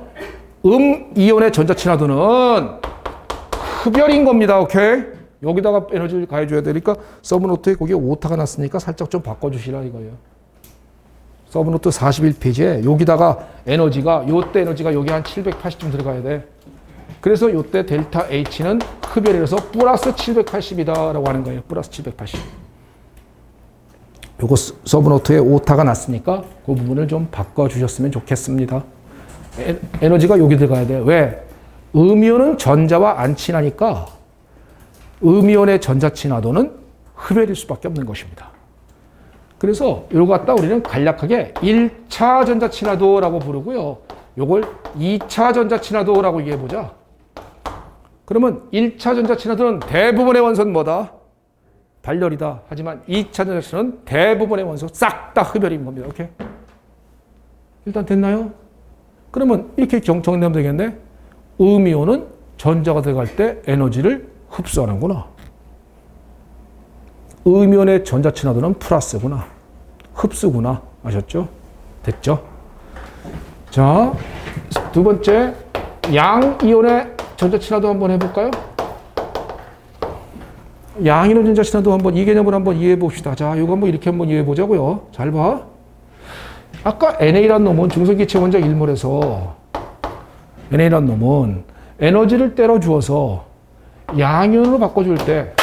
이온의 전자 친화도는 흡열인 겁니다. 오케이? 여기다가 에너지를 가해줘야 되니까 서브노트에 거기에 오타가 났으니까 살짝 좀 바꿔주시라 이거예요. 서브노트 41페이지에 여기다가 에너지가 요때 에너지가 여기 한 780쯤 들어가야 돼. 그래서 요때 델타 H는 흡열이라서 플러스 780이다라고 하는 거예요. 플러스 780. 요거 서브노트에 오타가 났으니까 그 부분을 좀 바꿔주셨으면 좋겠습니다. 에너지가 여기 들어가야 돼. 왜? 음이온은 전자와 안 친하니까 음이온의 전자 친화도는 흡열일 수밖에 없는 것입니다. 그래서 이거 갖다 우리는 간략하게 1차 전자 친화도라고 부르고요. 요걸 2차 전자 친화도라고 얘기해보자. 그러면 1차 전자 친화도는 대부분의 원소는 뭐다? 발열이다. 하지만 2차 전자 친화도는 대부분의 원소 싹 다 흡열인 겁니다. 오케이? 일단 됐나요? 그러면 이렇게 정리하면 되겠네. 음이온은 전자가 들어갈 때 에너지를 흡수하는구나. 음이온의 전자 친화도는 플러스구나. 흡수구나. 아셨죠? 됐죠? 자, 두 번째 양이온의 전자 친화도 한번 해볼까요? 양이온 전자 친화도 한번 이 개념을 한번 이해해 봅시다. 자, 이거 한번 이렇게 한번 이해해 보자고요. 잘 봐. 아까 NA란 놈은 중성기체 원자 1몰에서 NA란 놈은 에너지를 때려 주어서 양이온으로 바꿔줄 때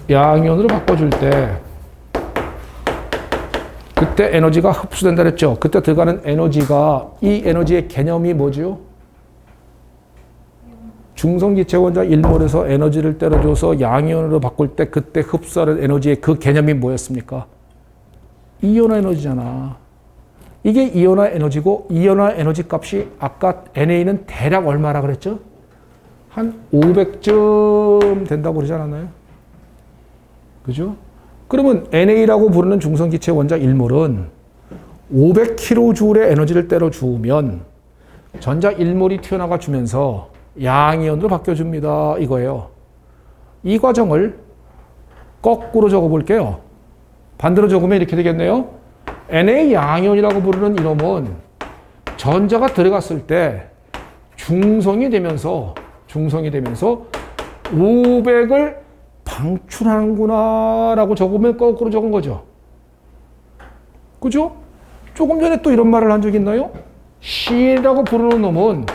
양이온으로 바꿔줄 때 그때 에너지가 흡수된다 그랬죠. 그때 들어가는 에너지가 이 에너지의 개념이 뭐죠? 중성기체 원자 1몰에서 에너지를 때려줘서 양이온으로 바꿀 때 그때 흡수하는 에너지의 그 개념이 뭐였습니까? 이온화 에너지잖아. 이게 이온화 에너지고 이온화 에너지 값이 아까 NA는 대략 얼마라 그랬죠? 한 500쯤 된다고 그러지 않았나요? 그죠? 그러면 NA라고 부르는 중성기체 원자 1몰은 500kJ의 에너지를 때려 주우면 전자 1몰이 튀어나가 주면서 양이온으로 바뀌어줍니다. 이거예요. 이 과정을 거꾸로 적어볼게요. 반대로 적으면 이렇게 되겠네요. NA 양이온이라고 부르는 이놈은 전자가 들어갔을 때 중성이 되면서 500을 방출하는구나 라고 적으면 거꾸로 적은 거죠. 그죠? 조금 전에 또 이런 말을 한 적 있나요? C라고 부르는 놈은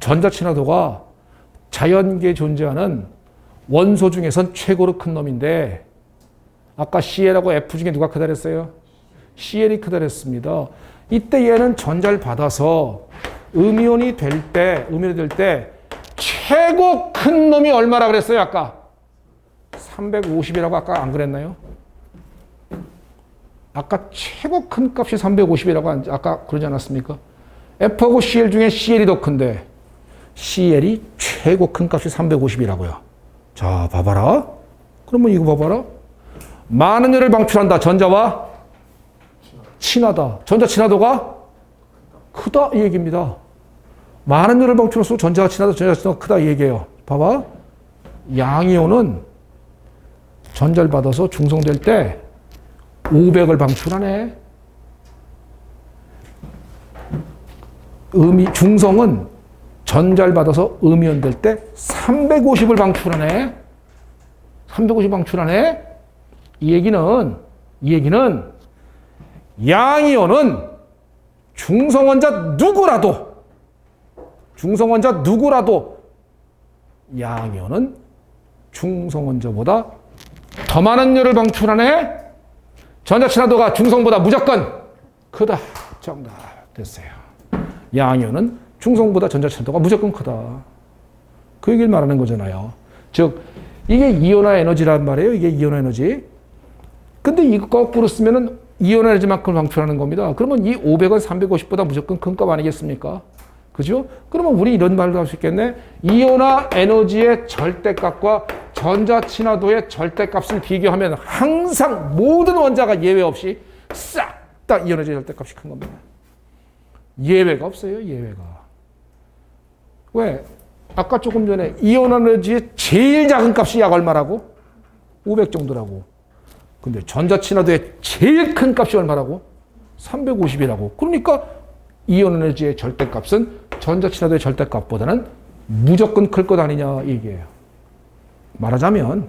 전자 친화도가 자연계에 존재하는 원소 중에선 최고로 큰 놈인데 아까 Cl하고 F 중에 누가 크다 그랬어요? Cl이 크다 그랬습니다. 이때 얘는 전자를 받아서 음이온이 될 때 최고 큰 놈이 얼마라 그랬어요? 아까 350이라고 아까 안 그랬나요? 아까 최고 큰 값이 350이라고 아까 그러지 않았습니까? F하고 Cl 중에 Cl이 더 큰데 Cl이 최고 큰 값이 350이라고요. 자, 봐봐라. 그러면 이거 봐봐라. 많은 열을 방출한다. 전자와 친하다. 전자 친화도가 크다. 이 얘기입니다. 많은 열을 방출할수록 전자가 친하다. 전자 친화도가 크다. 이 얘기예요. 봐봐. 양이온은 전자를 받아서 중성될 때 500을 방출하네. 중성은 전자를 받아서 음이온 될 때 350을 방출하네. 350 방출하네. 이 얘기는 양이온은 중성원자 누구라도 양이온은 중성원자보다 더 많은 열을 방출하네. 전자 친화도가 중성보다 무조건 크다. 정답 됐어요. 양이온은 중성보다 전자 친화도가 무조건 크다. 그 얘기를 말하는 거잖아요. 즉 이게 이온화 에너지란 말이에요. 이게 이온화 에너지. 근데 이거 거꾸로 쓰면은 이온화 에너지만큼 방출하는 겁니다. 그러면 이 500은 350보다 무조건 큰 값 아니겠습니까? 그죠? 그러면 우리 이런 말도 할 수 있겠네. 이온화 에너지의 절대값과 전자 친화도의 절대값을 비교하면 항상 모든 원자가 예외 없이 싹 다 이온화 에너지의 절대값이 큰 겁니다. 예외가 없어요. 예외가. 왜? 아까 조금 전에 이온화 에너지의 제일 작은 값이 약 얼마라고? 500 정도라고. 근데 전자 친화도의 제일 큰 값이 얼마라고? 350이라고. 그러니까 이온 에너지의 절대값은 전자 친화도의 절대값보다는 무조건 클 것 아니냐 이 얘기예요. 말하자면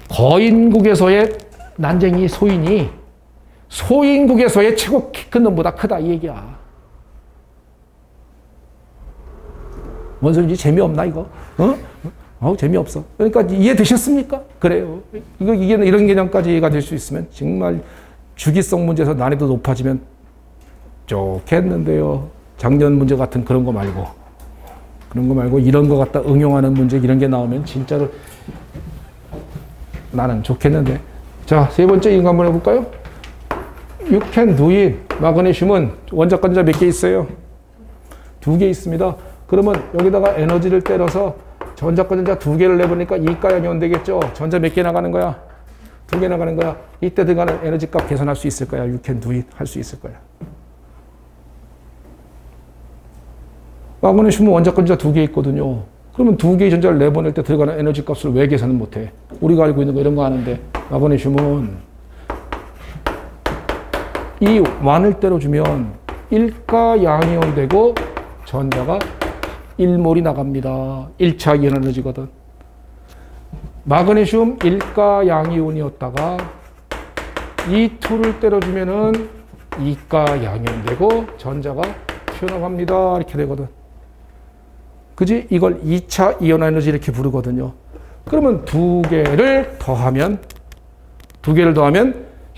거인국에서의 난쟁이 소인이 소인국에서의 최고 키 큰 놈보다 크다 이 얘기야. 뭔 소리인지 재미없나 이거? 재미없어. 그러니까 이해되셨습니까? 그래요. 이게 이런 개념까지 이해가 될 수 있으면 정말 주기성 문제에서 난이도 높아지면 좋겠는데요. 작년 문제 같은 그런 거 말고 이런 거 갖다 응용하는 문제 이런 게 나오면 진짜로 나는 좋겠는데. 자, 세 번째 이거 한번 해볼까요? You can do it. 마그네슘은 원자 건자 몇 개 있어요? 2개 있습니다. 그러면 여기다가 에너지를 때려서 전자 건자 2개를 내보니까 이가양이온 되겠죠? 전자 몇 개 나가는 거야? 2개 나가는 거야. 이때 들어가는 에너지 값 계산할 수 있을 거야. You can do it. 할 수 있을 거야. 마그네슘은 원자 건자 2개 있거든요. 그러면 2개의 전자를 내보낼 때 들어가는 에너지 값을 왜 계산을 못해? 우리가 알고 있는 거 이런 거 아는데 마그네슘은 이 완을 때려주면 1가 양이온 되고 전자가 1몰이 나갑니다. 1차 이온 에너지거든. 마그네슘 1가 양이온이었다가 E2를 때려주면은 2가 양이온 되고 전자가 튀어나갑니다. 이렇게 되거든. 그지? 이걸 2차 이온 에너지 이렇게 부르거든요. 그러면 두 개를 더하면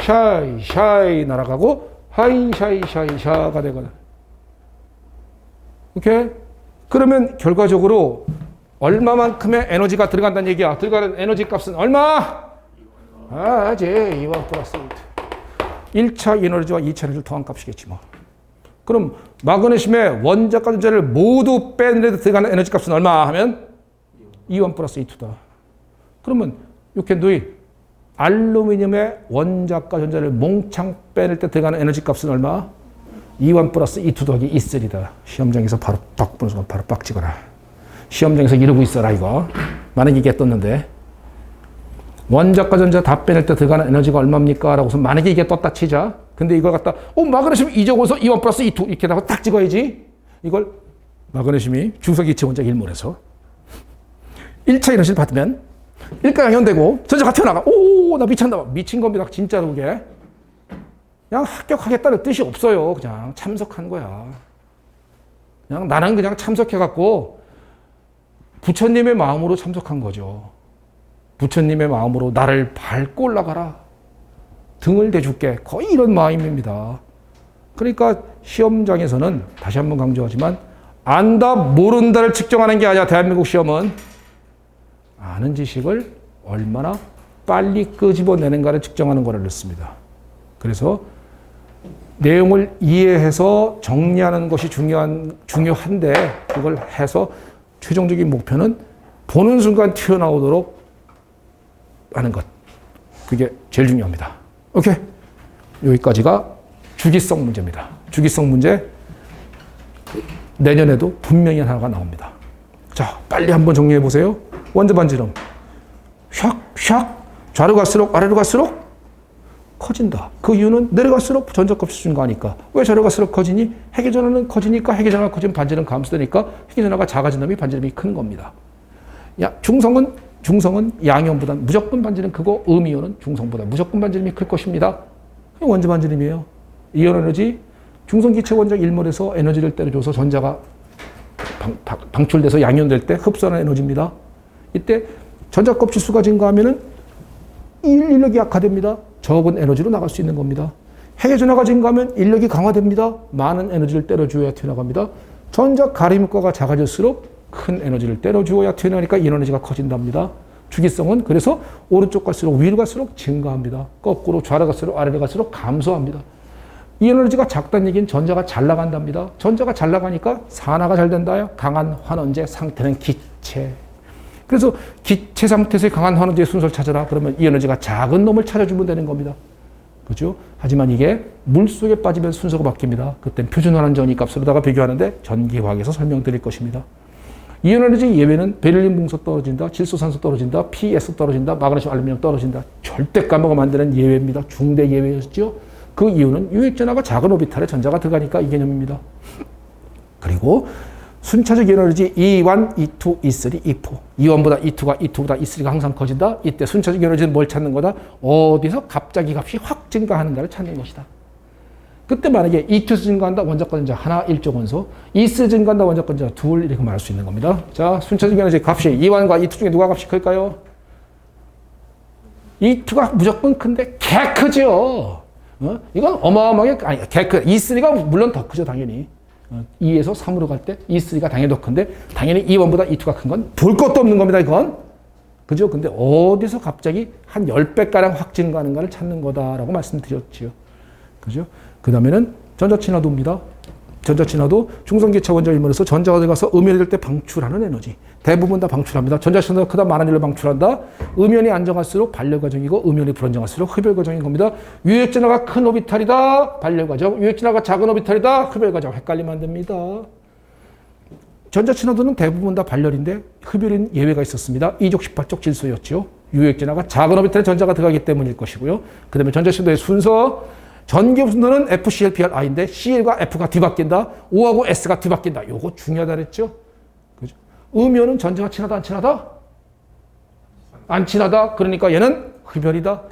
샤이 샤이 날아가고 하이 샤이 샤이 샤가 되거든. 오케이? 그러면 결과적으로 얼마만큼의 에너지가 들어간다는 얘기야. 들어가는 에너지 값은 얼마? 제 2번 플러스 1차 에너지와 2차 에너지를 더한 값이겠지 뭐. 그럼 마그네슘의 원자과 전자를 모두 뺀데 들어가는 에너지 값은 얼마 하면 2원 플러스 2다. 그러면 you can do it. 알루미늄의 원자과 전자를 몽창 빼낼 때 들어가는 에너지 값은 얼마? 2원 플러스 2 더하기 E3다. 시험장에서 바로 빡 보는 순간 바로 빡 찍어라. 시험장에서 이러고 있어라 이거. 만약에 이게 떴는데 원자과 전자 다 빼낼 때 들어가는 에너지가 얼마입니까? 라고서 만약에 이게 떴다 치자. 근데 이걸 갖다 마그네슘 2적어서 2원 플러스 2 이렇게 하고 딱 찍어야지. 이걸 마그네슘이 중성기체 원자 1몰에서 1차 에너지를 받으면 1가 양연되고 전자가 튀어나가. 나 미쳤나 봐. 미친 겁니다. 진짜로 그게. 그냥 합격하겠다는 뜻이 없어요. 그냥 참석한 거야. 그냥 나는 그냥 참석해갖고 부처님의 마음으로 참석한 거죠. 부처님의 마음으로 나를 밟고 올라가라. 등을 대줄게. 거의 이런 마음입니다. 그러니까 시험장에서는 다시 한번 강조하지만 안다 모른다를 측정하는 게 아니라 대한민국 시험은 아는 지식을 얼마나 빨리 끄집어내는가를 측정하는 거를 넣습니다. 그래서 내용을 이해해서 정리하는 것이 중요한데 그걸 해서 최종적인 목표는 보는 순간 튀어나오도록 하는 것. 그게 제일 중요합니다. 오케이. 여기까지가 주기성 문제입니다. 주기성 문제 내년에도 분명히 하나가 나옵니다. 자, 빨리 한번 정리해 보세요. 원자 반지름. 샥 좌로 갈수록 아래로 갈수록 커진다. 그 이유는 내려갈수록 전자값이 증가하니까. 왜 좌로 갈수록 커지니? 핵의 전하는 커지니까 핵의 전하가 커지면 반지름 감소되니까 핵의 전하가 작아진 다음에 반지름이 큰 겁니다. 중성은 양이온보다 무조건 반지름 크고 음이온은 중성보다 무조건 반지름이 클 것입니다. 원자 반지름이에요. 이온 에너지 중성기체 원자 1몰에서 에너지를 때려줘서 전자가 방출돼서 양이온 될 때 흡수하는 에너지입니다. 이때 전자값 지수가 증가하면은 인력이 약화됩니다. 적은 에너지로 나갈 수 있는 겁니다. 핵의 전하가 증가하면 인력이 강화됩니다. 많은 에너지를 때려주어야 튀어나갑니다. 전자 가림효과가 작아질수록 큰 에너지를 때려주어야 튀어나가니까 이 에너지가 커진답니다. 주기성은 그래서 오른쪽 갈수록 위로 갈수록 증가합니다. 거꾸로 좌로 갈수록 아래로 갈수록 감소합니다. 이 에너지가 작다는 얘기는 전자가 잘 나간답니다. 전자가 잘 나가니까 산화가 잘 된다요. 강한 환원제, 상태는 기체. 그래서 기체 상태에서 강한 환원제의 순서를 찾아라. 그러면 이 에너지가 작은 놈을 찾아주면 되는 겁니다. 그렇죠? 하지만 이게 물속에 빠지면 순서가 바뀝니다. 그땐 표준환원 전이값으로다가 비교하는데 전기화학에서 설명드릴 것입니다. 이온 에너지 예외는 베릴륨 붕소 떨어진다, 질소산소 떨어진다, PS 떨어진다, 마그네슘 알루미늄 떨어진다. 절대 까먹으면 안 되는 예외입니다. 중대 예외였죠. 그 이유는 유액전하가 작은 오비탈에 전자가 들어가니까 이 개념입니다. 그리고 순차적 에너지 E1, E2, E3, E4. E1보다 E2가 E2보다 E3가 항상 커진다. 이때 순차적 에너지는 뭘 찾는 거다? 어디서 갑자기 값이 확 증가하는가를 찾는 것이다. 그때 만약에 E2 증가한다, 원자과 전자 하나, 1조 원소. E3 증가한다, 원자과 전자 둘, 이렇게 말할 수 있는 겁니다. 자, 순차적 에너지 값이 E1과 E2 중에 누가 값이 클까요? E2가 무조건 큰데 개 크죠. 이건 어마어마하게, 아니, 개 크. E3가 물론 더 크죠, 당연히. 2에서 3으로 갈 때 E3가 당연히 더 큰데 당연히 E1보다 E2가 큰 건 볼 것도 없는 겁니다, 이건. 그죠? 근데 어디서 갑자기 한 10배가량 확 증가하는가를 찾는 거다라고 말씀드렸지요. 그죠? 그 다음에는 전자친화도입니다. 전자친화도 중성기체 원자 1몰에서 전자가 들어가서 음연이 될 때 방출하는 에너지. 대부분 다 방출합니다. 전자친화도가 크다 많은 일로 방출한다. 음연이 안정할수록 발열과정이고 음연이 불안정할수록 흡열과정인 겁니다. 유액전하가 큰 오비탈이다. 발열과정. 유액전하가 작은 오비탈이다. 흡열과정. 헷갈리면 안 됩니다. 전자친화도는 대부분 다 발열인데 흡열인 예외가 있었습니다. 2족 18족 질소였죠. 유액전하가 작은 오비탈에 전자가 들어가기 때문일 것이고요. 그 다음에 전자친화도의 순서. 전기 순서는 FCl,PrI인데 Cl과 F가 뒤바뀐다. O하고 S가 뒤바뀐다. 요거 중요하다 그랬죠. 그죠? 음연은 전자가 친하다 안 친하다? 안 친하다. 그러니까 얘는 흡열이다.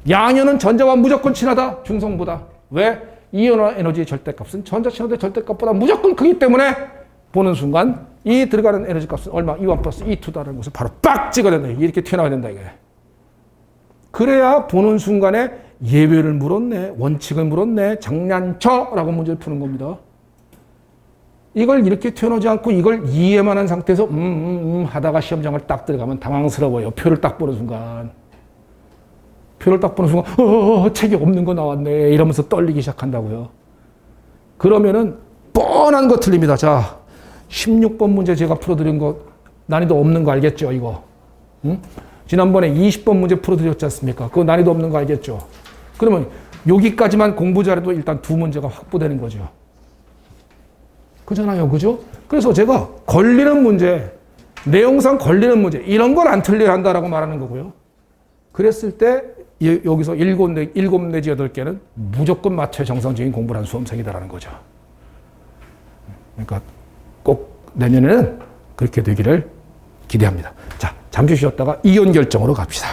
양연은 전자와 무조건 친하다. 중성보다. 왜? 이온 에너지의 절대값은 전자 친화도의 절대값보다 무조건 크기 때문에 보는 순간 이 들어가는 에너지 값은 얼마? E1 플러스 E2다라는 것을 바로 빡 찍어야 된다. 이렇게 튀어나와야 된다. 이게. 그래야 보는 순간에 예외를 물었네. 원칙을 물었네. 장난쳐라고 문제를 푸는 겁니다. 이걸 이렇게 튀어나오지 않고 이걸 이해만 한 상태에서 하다가 시험장을 딱 들어가면 당황스러워요. 표를 딱 보는 순간. 표를 딱 보는 순간 책이 없는 거 나왔네 이러면서 떨리기 시작한다고요. 그러면은 뻔한 거 틀립니다. 자, 16번 문제 제가 풀어드린 거 난이도 없는 거 알겠죠? 이거. 응? 지난번에 20번 문제 풀어드렸지 않습니까? 그거 난이도 없는 거 알겠죠? 그러면 여기까지만 공부 잘해도 일단 두 문제가 확보되는 거죠. 그잖아요. 그죠? 그래서 제가 걸리는 문제, 내용상 걸리는 문제 이런 걸 안 틀려야 한다라고 말하는 거고요. 그랬을 때 여기서 7 내지 8개는 무조건 맞춰 정상적인 공부를 한 수험생이다라는 거죠. 그러니까 꼭 내년에는 그렇게 되기를 기대합니다. 자, 잠시 쉬었다가 이론 결정으로 갑시다.